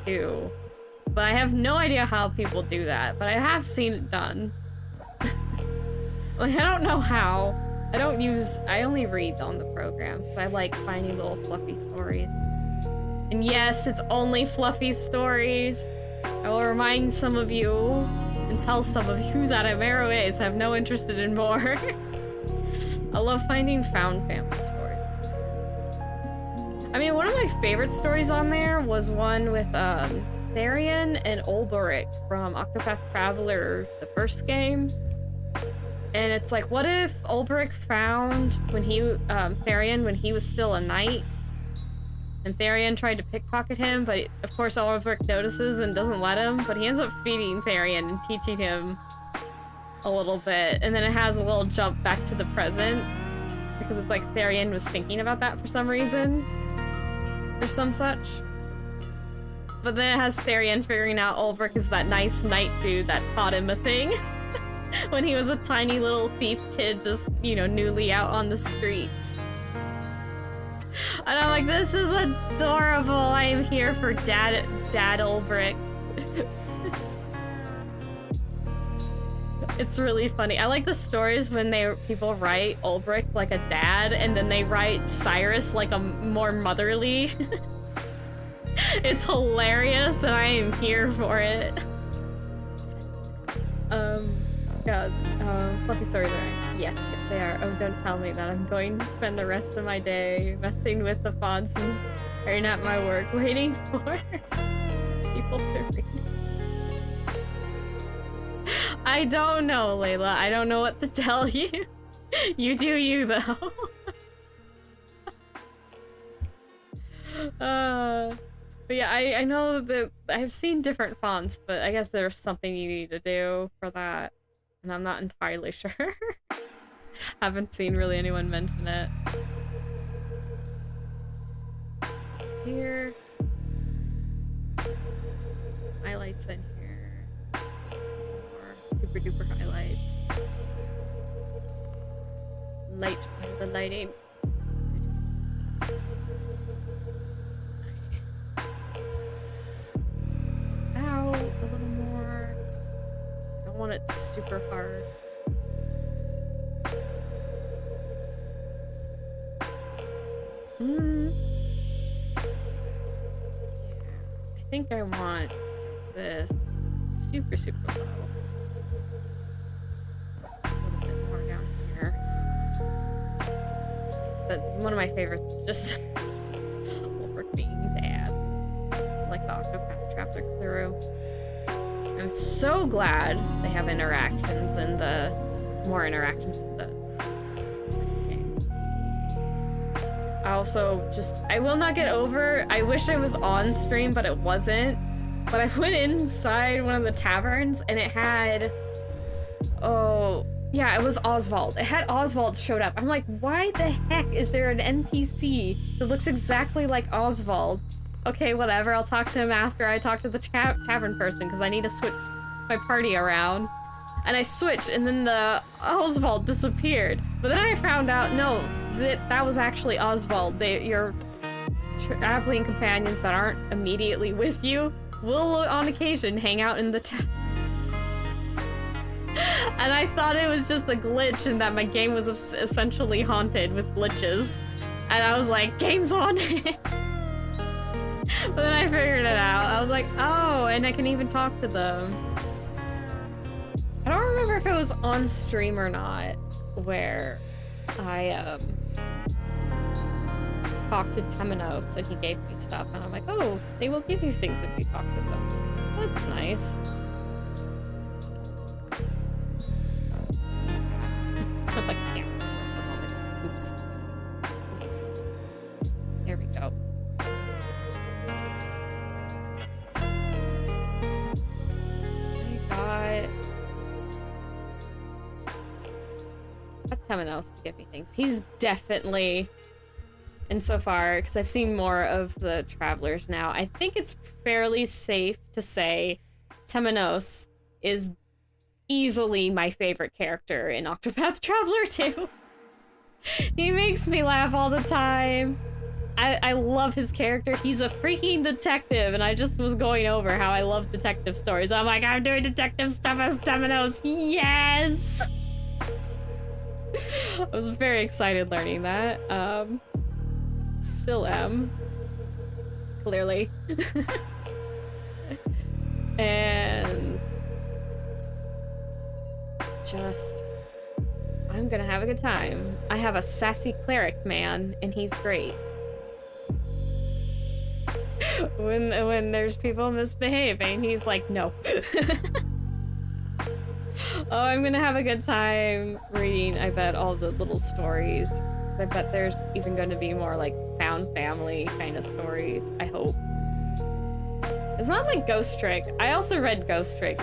too. But I have no idea how people do that, but I have seen it done. Like, I don't know how. I only read on the program, so I like finding little fluffy stories. And yes, it's only fluffy stories. I will remind some of you and tell some of you that Amaro is. I have no interest in more. I love finding found family stories. I mean, one of my favorite stories on there was one with Therian and Ulberich from Octopath Traveler, the first game. And it's like, what if Ulberich found when he Therian when he was still a knight, and Therian tried to pickpocket him, but of course Ulberich notices and doesn't let him, but he ends up feeding Therian and teaching him a little bit, and then it has a little jump back to the present because it's like Therian was thinking about that for some reason or some such. But then it has Therian figuring out Ulberich is that nice knight dude that taught him a thing when he was a tiny little thief kid, just, you know, newly out on the streets. And I'm like, this is adorable. I am here for Dad Ulberich. It's really funny. I like the stories when people write Ulberich like a dad, and then they write Cyrus like a more motherly. It's hilarious, and I am here for it. God, fluffy stories are nice. Yes, they are. Oh, don't tell me that. I'm going to spend the rest of my day messing with the fonts and staring at my work, waiting for people to read. I don't know, Layla. I don't know what to tell you. You do you, though. But yeah, I know that I've seen different fonts, but I guess there's something you need to do for that, and I'm not entirely sure. Haven't seen really anyone mention it. Here. Highlights in here. More super duper highlights. Light for the lighting. Ow, a little more. Don't want it super hard. Yeah, I think I want this super, super low. A little bit more down here. But one of my favorites is just Ulberich being dad. Like the Octopath Traveler through. I'm so glad they have interactions and more interactions in the second game. I also I will not get over, I wish I was on stream, but it wasn't. But I went inside one of the taverns and it had, oh, yeah, it was Oswald. It had Oswald showed up. I'm like, why the heck is there an NPC that looks exactly like Oswald? Okay, whatever, I'll talk to him after I talk to the tavern person because I need to switch my party around. And I switched and then the Oswald disappeared. But then I found out, no, that was actually Oswald. Your traveling companions that aren't immediately with you will on occasion hang out in the town. And I thought it was just a glitch and that my game was essentially haunted with glitches. And I was like, game's on it. But then I figured it out. I was like, oh, and I can even talk to them. I don't remember if it was on stream or not, where I talked to Temenos and he gave me stuff, and I'm like, oh, they will give you things if you talk to them. That's nice. I'm like, can't remember for a moment. Oops. Oops. There we go. I got Temenos to give me things. He's definitely, insofar, because I've seen more of the travelers now, I think it's fairly safe to say Temenos is easily my favorite character in Octopath Traveler 2. He makes me laugh all the time. I love his character. He's a freaking detective, and I just was going over how I love detective stories. I'm like, I'm doing detective stuff as Temenos. Yes! I was very excited learning that. Still am. Clearly. And just, I'm gonna have a good time. I have a sassy cleric man, and he's great. When there's people misbehaving, he's like, no. Oh, I'm gonna have a good time reading, I bet, all the little stories. I bet there's even gonna be more like found family kind of stories, I hope. It's not like Ghost Trick. I also read Ghost Trick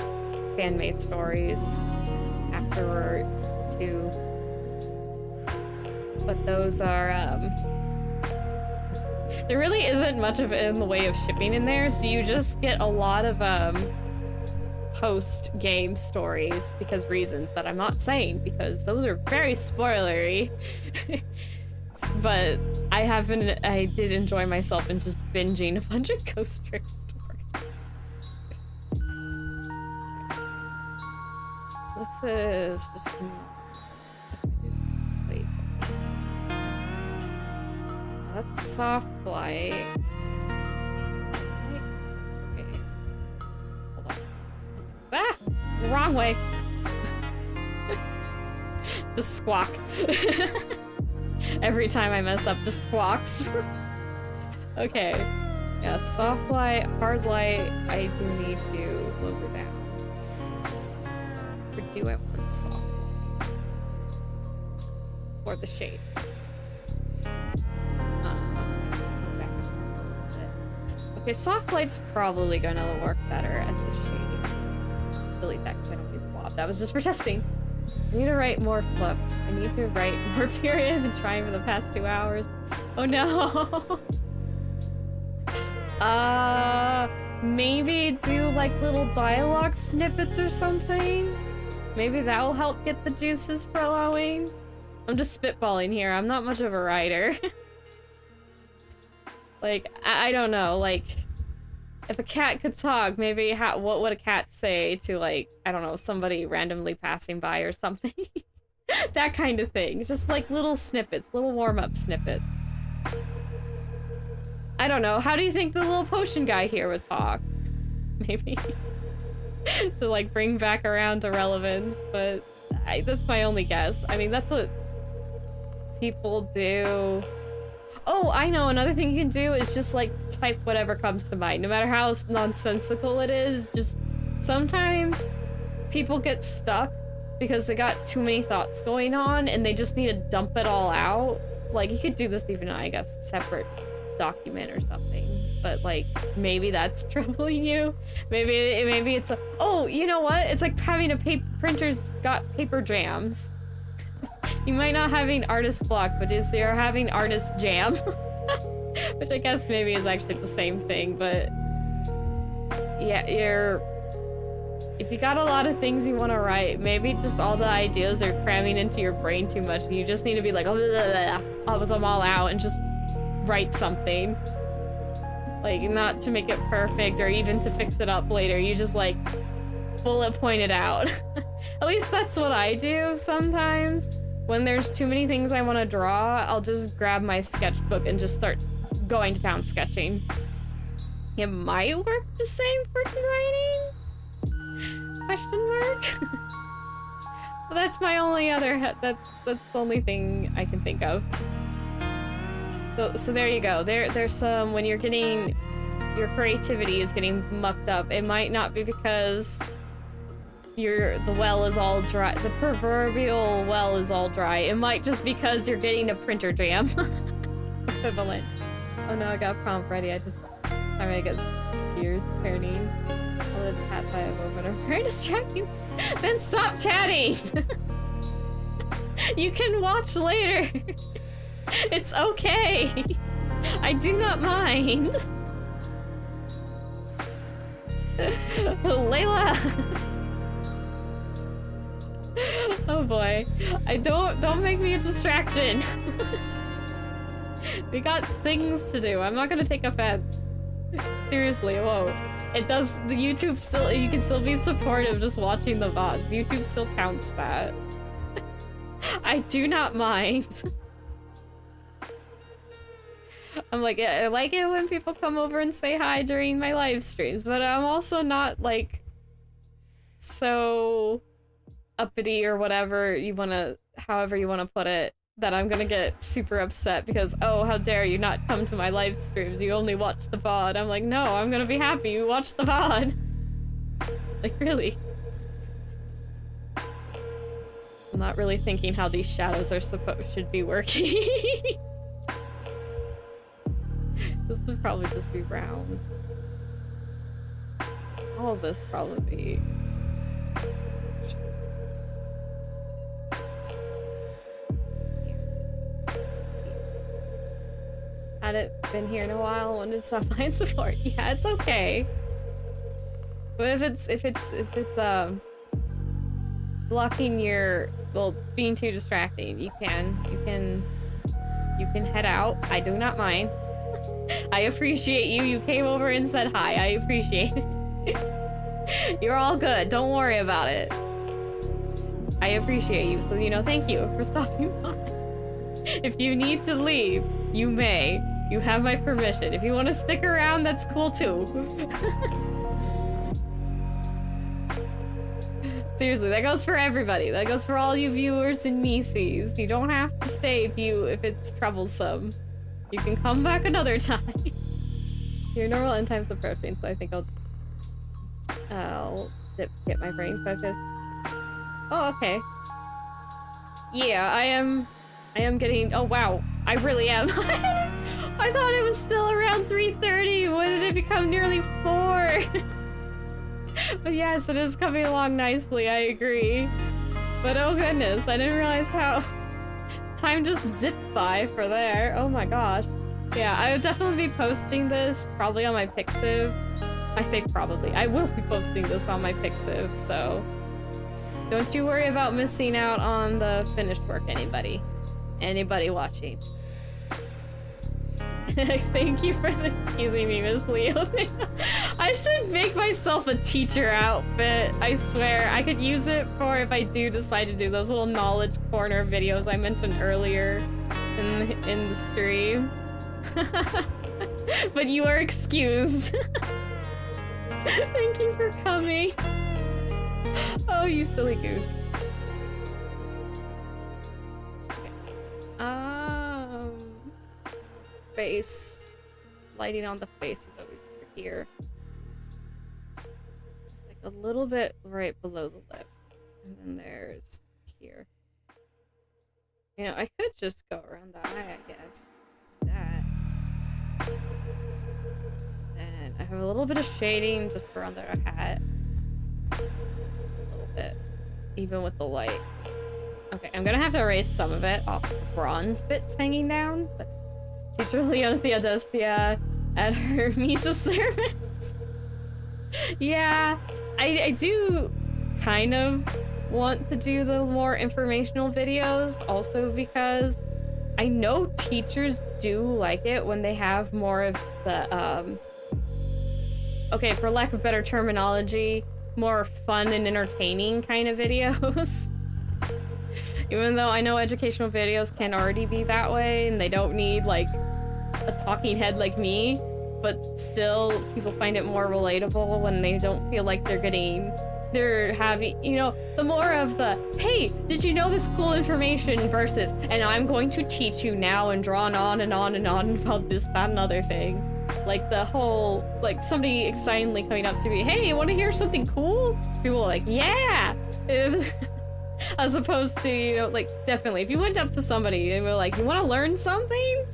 fan-made stories afterward too. But those are, there really isn't much of it in the way of shipping in there, so you just get a lot of, post-game stories because reasons that I'm not saying, because those are very spoilery. But I did enjoy myself in just binging a bunch of Ghost Trick stories. This is just... Wait. That's soft light. Okay. Hold on. Ah! The wrong way. Just squawk. Every time I mess up, just squawks. Okay. Yeah, soft light, hard light, I do need to lower down. Or do I want soft? Or the shade. Okay, soft light's probably gonna work better as the shade. Delete that because I don't need the blob. That was just for testing. I need to write more fluff. I need to write more period. I've been trying for the past 2 hours. Oh no! Maybe do like little dialogue snippets or something? Maybe that will help get the juices flowing? I'm just spitballing here. I'm not much of a writer. Like, I don't know, like, if a cat could talk, maybe what would a cat say to, like, I don't know, somebody randomly passing by or something? That kind of thing. Just like little snippets, little warm-up snippets. I don't know, how do you think the little potion guy here would talk? Maybe. To, like, bring back around to relevance, but that's my only guess. I mean, that's what people do. Oh, I know, another thing you can do is just, like, type whatever comes to mind. No matter how nonsensical it is, just sometimes people get stuck because they got too many thoughts going on and they just need to dump it all out. Like, you could do this even, I guess, separate document or something. But, like, maybe that's troubling you. Maybe it's a... Oh, you know what? It's like having a printer's got paper jams. You might not having artist block, but you're having artist jam. Which I guess maybe is actually the same thing, but... Yeah, if you got a lot of things you want to write, maybe just all the ideas are cramming into your brain too much, and you just need to be like, all of them all out, and just write something. Like, not to make it perfect, or even to fix it up later, you just, like, bullet point it out. At least that's what I do sometimes. When there's too many things I want to draw, I'll just grab my sketchbook and just start going to town sketching. It might work the same for writing? Question mark? But that's my only other... That's the only thing I can think of. So there you go. There's some... When you're getting... Your creativity is getting mucked up. It might not be because... the well is all dry. The proverbial well is all dry. It might just because you're getting a printer jam. Equivalent. Oh no, I got prompt ready. I get gears turning. I'll let the cat by a moment. I'm very distracting. Then stop chatting! You can watch later. It's okay. I do not mind. Layla! Oh boy. Don't make me a distraction. We got things to do. I'm not gonna take offense. Seriously, whoa. It does, the YouTube still, you can still be supportive just watching the VODs. YouTube still counts that. I do not mind. I'm like, yeah, I like it when people come over and say hi during my live streams, but I'm also not like so uppity or whatever you wanna, however you wanna put it, that I'm gonna get super upset because, oh, how dare you not come to my live streams, you only watch the VOD. I'm like, no, I'm gonna be happy you watch the VOD. Like, really? I'm not really thinking how these shadows are should be working. This would probably just be round. All of this probably. Hadn't been here in a while. Wanted to stop by support. Yeah, it's okay. But if it's blocking your, well, being too distracting, you can head out. I do not mind. I appreciate you. You came over and said hi. I appreciate it. You're all good. Don't worry about it. I appreciate you. So, you know, thank you for stopping by. If you need to leave, you may. You have my permission. If you want to stick around, that's cool too. Seriously, that goes for everybody. That goes for all you viewers and Mises. You don't have to stay if it's troublesome. You can come back another time. Your normal end time's approaching, so I think I'll get my brain focused. Oh, okay. Yeah, I am getting, oh wow, I really am. I thought it was still around 3:30. When did it become nearly 4? But yes, it is coming along nicely, I agree. But oh goodness, I didn't realize how time just zipped by for there. Oh my gosh. Yeah, I would definitely be posting this probably on my Pixiv. I say probably. I will be posting this on my Pixiv, so don't you worry about missing out on the finished work, anybody. Anybody watching. Thank you for excusing me, Miss Leo. I should make myself a teacher outfit. I swear. I could use it for if I do decide to do those little knowledge corner videos I mentioned earlier in the stream. But you are excused. Thank you for coming. Oh, you silly goose. Face. Lighting on the face is always trickier. Like a little bit right below the lip. And then there's here. You know, I could just go around the eye, I guess. That. And I have a little bit of shading just around their hat. A little bit. Even with the light. Okay, I'm gonna have to erase some of it off the bronze bits hanging down, but Teacher Leona Theodosia at her Misa service. Yeah, I do kind of want to do the more informational videos, also because I know teachers do like it when they have more of the, okay, for lack of better terminology, more fun and entertaining kind of videos. Even though I know educational videos can already be that way, and they don't need, like, a talking head like me, but still, people find it more relatable when they don't feel like they're having, you know, the more of the, hey, did you know this cool information versus, and I'm going to teach you now, and drawn on and on and on about this, that, and other thing. Like, the whole, like, somebody excitedly coming up to me, hey, you want to hear something cool? People are like, yeah! As opposed to, you know, like, definitely, if you went up to somebody and were like, you want to learn something?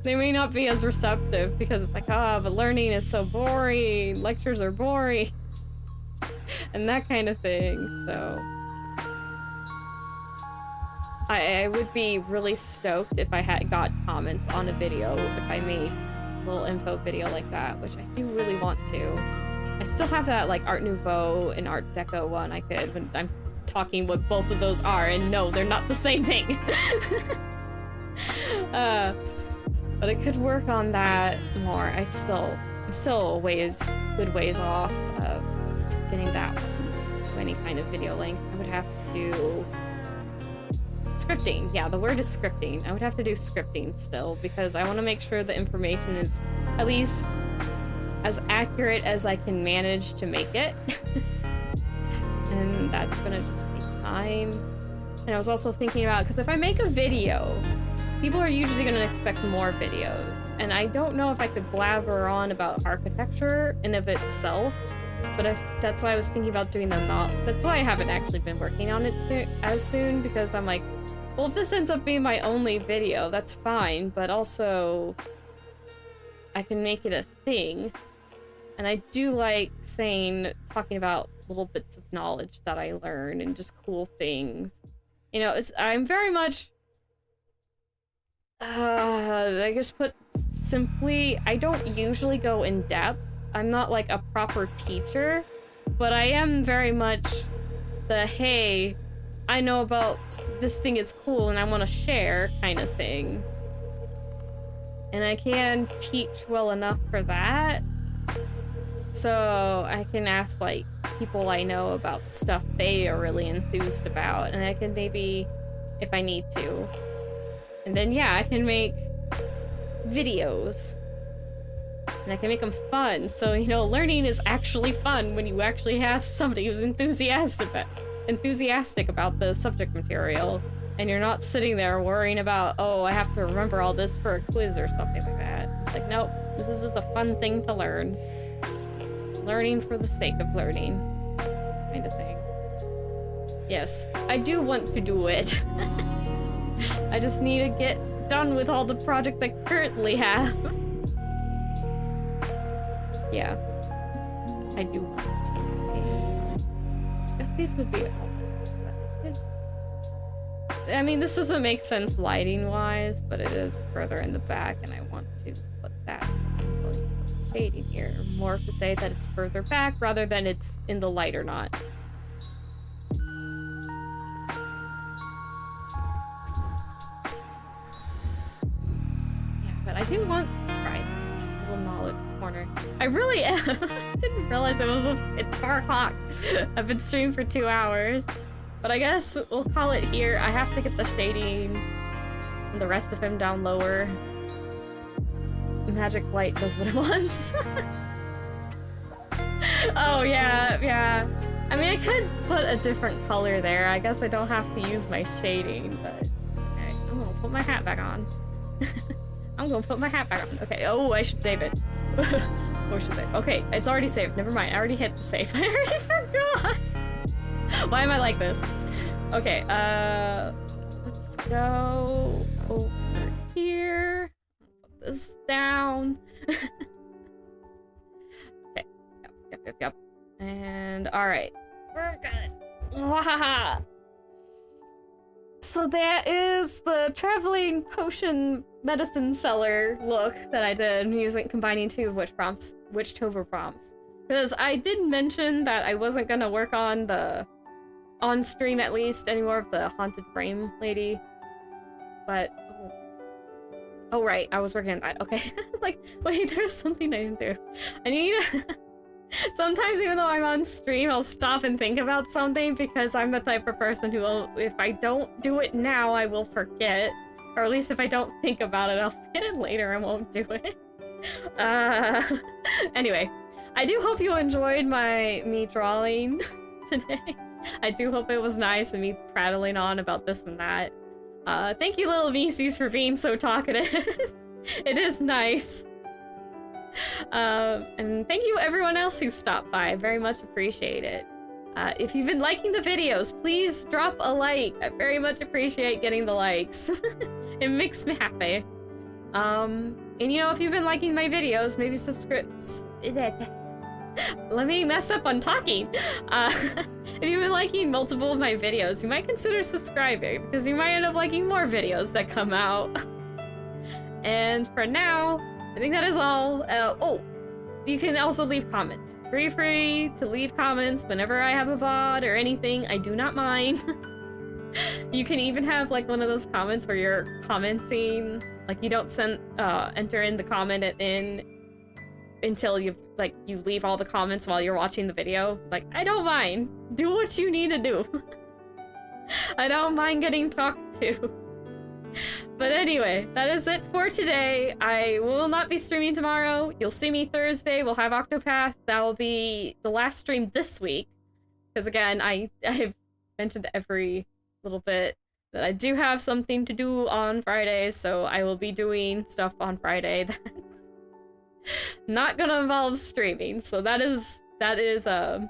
They may not be as receptive because it's like, ah, but learning is so boring, lectures are boring, and that kind of thing, so. I would be really stoked if I had got comments on a video, if I made a little info video like that, which I do really want to. I still have that, like, Art Nouveau and Art Deco one I could, when I'm talking what both of those are, and no, they're not the same thing. But I could work on that more. I'm still good ways off of getting that one to any kind of video length. I would have to Scripting, yeah, the word is scripting. I would have to do scripting still because I want to make sure the information is at least as accurate as I can manage to make it. And that's gonna just take time. And I was also thinking about, because if I make a video, people are usually gonna expect more videos. And I don't know if I could blabber on about architecture in of itself, but if that's why I was thinking about doing that's why I haven't actually been working on it as soon, because I'm like, well, if this ends up being my only video, that's fine, but also I can make it a thing. And I do like talking about little bits of knowledge that I learn and just cool things. You know, I'm very much, I guess put simply, I don't usually go in depth. I'm not like a proper teacher, but I am very much the, hey, I know about this thing is cool and I want to share kind of thing. And I can teach well enough for that. So I can ask like people I know about stuff they are really enthused about, and I can maybe, if I need to. And then yeah, I can make videos. And I can make them fun, so you know, learning is actually fun when you actually have somebody who's enthusiastic about the subject material, and you're not sitting there worrying about, oh, I have to remember all this for a quiz or something like that. It's like, nope, this is just a fun thing to learn. Learning for the sake of learning, kind of thing. Yes, I do want to do it. I just need to get done with all the projects I currently have. Yeah, I do want to. I guess these would be I mean, this doesn't make sense lighting-wise, but it is further in the back, and I want to put that shading here. More to say that it's further back rather than it's in the light or not. Yeah, but I do want to try a little knowledge corner. I really didn't realize it's 4 o'clock. I've been streaming for 2 hours. But I guess we'll call it here. I have to get the shading and the rest of him down lower. Magic light does what it wants. Oh, yeah. I mean, I could put a different color there. I guess I don't have to use my shading, but... Okay, I'm gonna put my hat back on. Okay, oh, I should save it. Or should I? Okay, it's already saved. Never mind, I already hit the save. I already forgot! Why am I like this? Okay, let's go over here. Put this down. Okay, yep. And alright, we're good. Wahaha! So that is the traveling potion medicine seller look that I did combining 2 of Witchtober prompts. Because I did mention that I wasn't gonna work on stream at least anymore of the haunted frame lady, but oh right, I was working on that. Okay. Like, wait, there's something I didn't do. I need sometimes even though I'm on stream, I'll stop and think about something because I'm the type of person who will, if I don't do it now, I will forget, or at least if I don't think about it, I'll forget it later and won't do it. Anyway, I do hope you enjoyed me drawing today. I do hope it was nice and me prattling on about this and that. Thank you, little Mises, for being so talkative. It is nice. And thank you everyone else who stopped by. I very much appreciate it. If you've been liking the videos, please drop a like. I very much appreciate getting the likes. It makes me happy. And you know, if you've been liking my videos, maybe subscribe. Let me mess up on talking. If you've been liking multiple of my videos, you might consider subscribing, because you might end up liking more videos that come out. And for now, I think that is all. Oh, you can also leave comments. Free to leave comments whenever I have a VOD or anything. I do not mind. You can even have like one of those comments where you're commenting, like you don't enter in the comment until you leave all the comments while you're watching the video. Like, I don't mind. Do what you need to do. I don't mind getting talked to. But anyway, that is it for today. I will not be streaming tomorrow. You'll see me Thursday. We'll have Octopath. That will be the last stream this week. Because again, I've mentioned every little bit that I do have something to do on Friday, so I will be doing stuff on Friday that's not gonna involve streaming. So that is a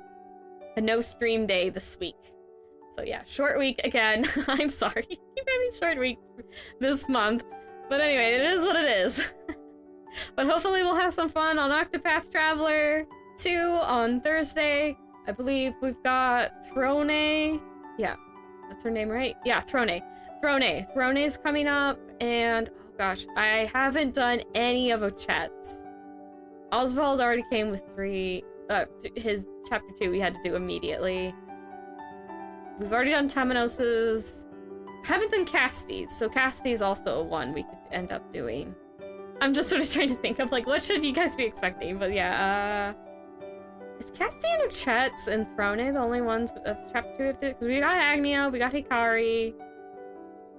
no stream day this week. So yeah, short week again. I'm sorry. I keep having short weeks this month. But anyway, it is what it is. But hopefully we'll have some fun on Octopath Traveler 2 on Thursday. I believe we've got Throne. Yeah, that's her name, right? Yeah, Throne. Throne's coming up, and oh gosh, I haven't done any of Ochet's. Oswald already came with 3. His chapter 2 we had to do immediately. We've already done Temenos's. Haven't done Casty's, so Casty's also one we could end up doing. I'm just sort of trying to think of like what should you guys be expecting, but yeah, is Casty and Ochet's and Throne the only ones of chapter 2 we have to? Because we got Agnia, we got Hikari.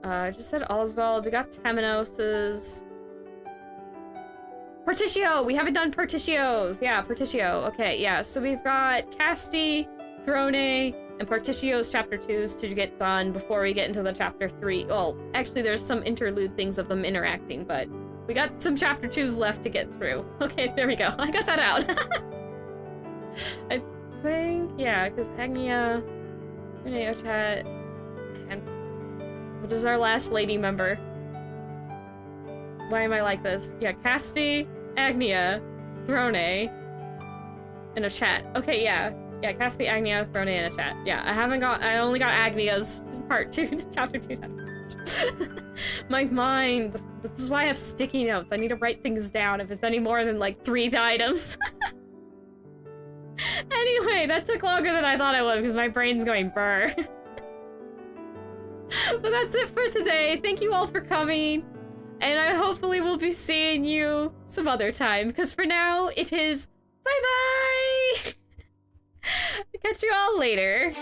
I just said Oswald, we got Temenos's. Porticio! We haven't done Porticio's. Yeah, Porticio. Okay, yeah, so we've got Casty, Throne, and Porticio's chapter 2s to get done before we get into the chapter 3. Well, actually there's some interlude things of them interacting, but we got some chapter 2s left to get through. Okay, there we go. I got that out. I think, yeah, because Agnia, Renee, Ochet, and what is our last lady member? Why am I like this? Yeah, Casty, Agnia, Throne, and Ochet. Okay, yeah. Yeah, Casty, Agnia, Throne, and Ochet. Yeah, I only got Agnia's part 2, chapter 2. My mind. This is why I have sticky notes. I need to write things down if it's any more than like 3 items. Anyway, that took longer than I thought it would because my brain's going burr. But that's it for today. Thank you all for coming. And I hopefully will be seeing you some other time. Because for now, it is bye-bye! Catch you all later.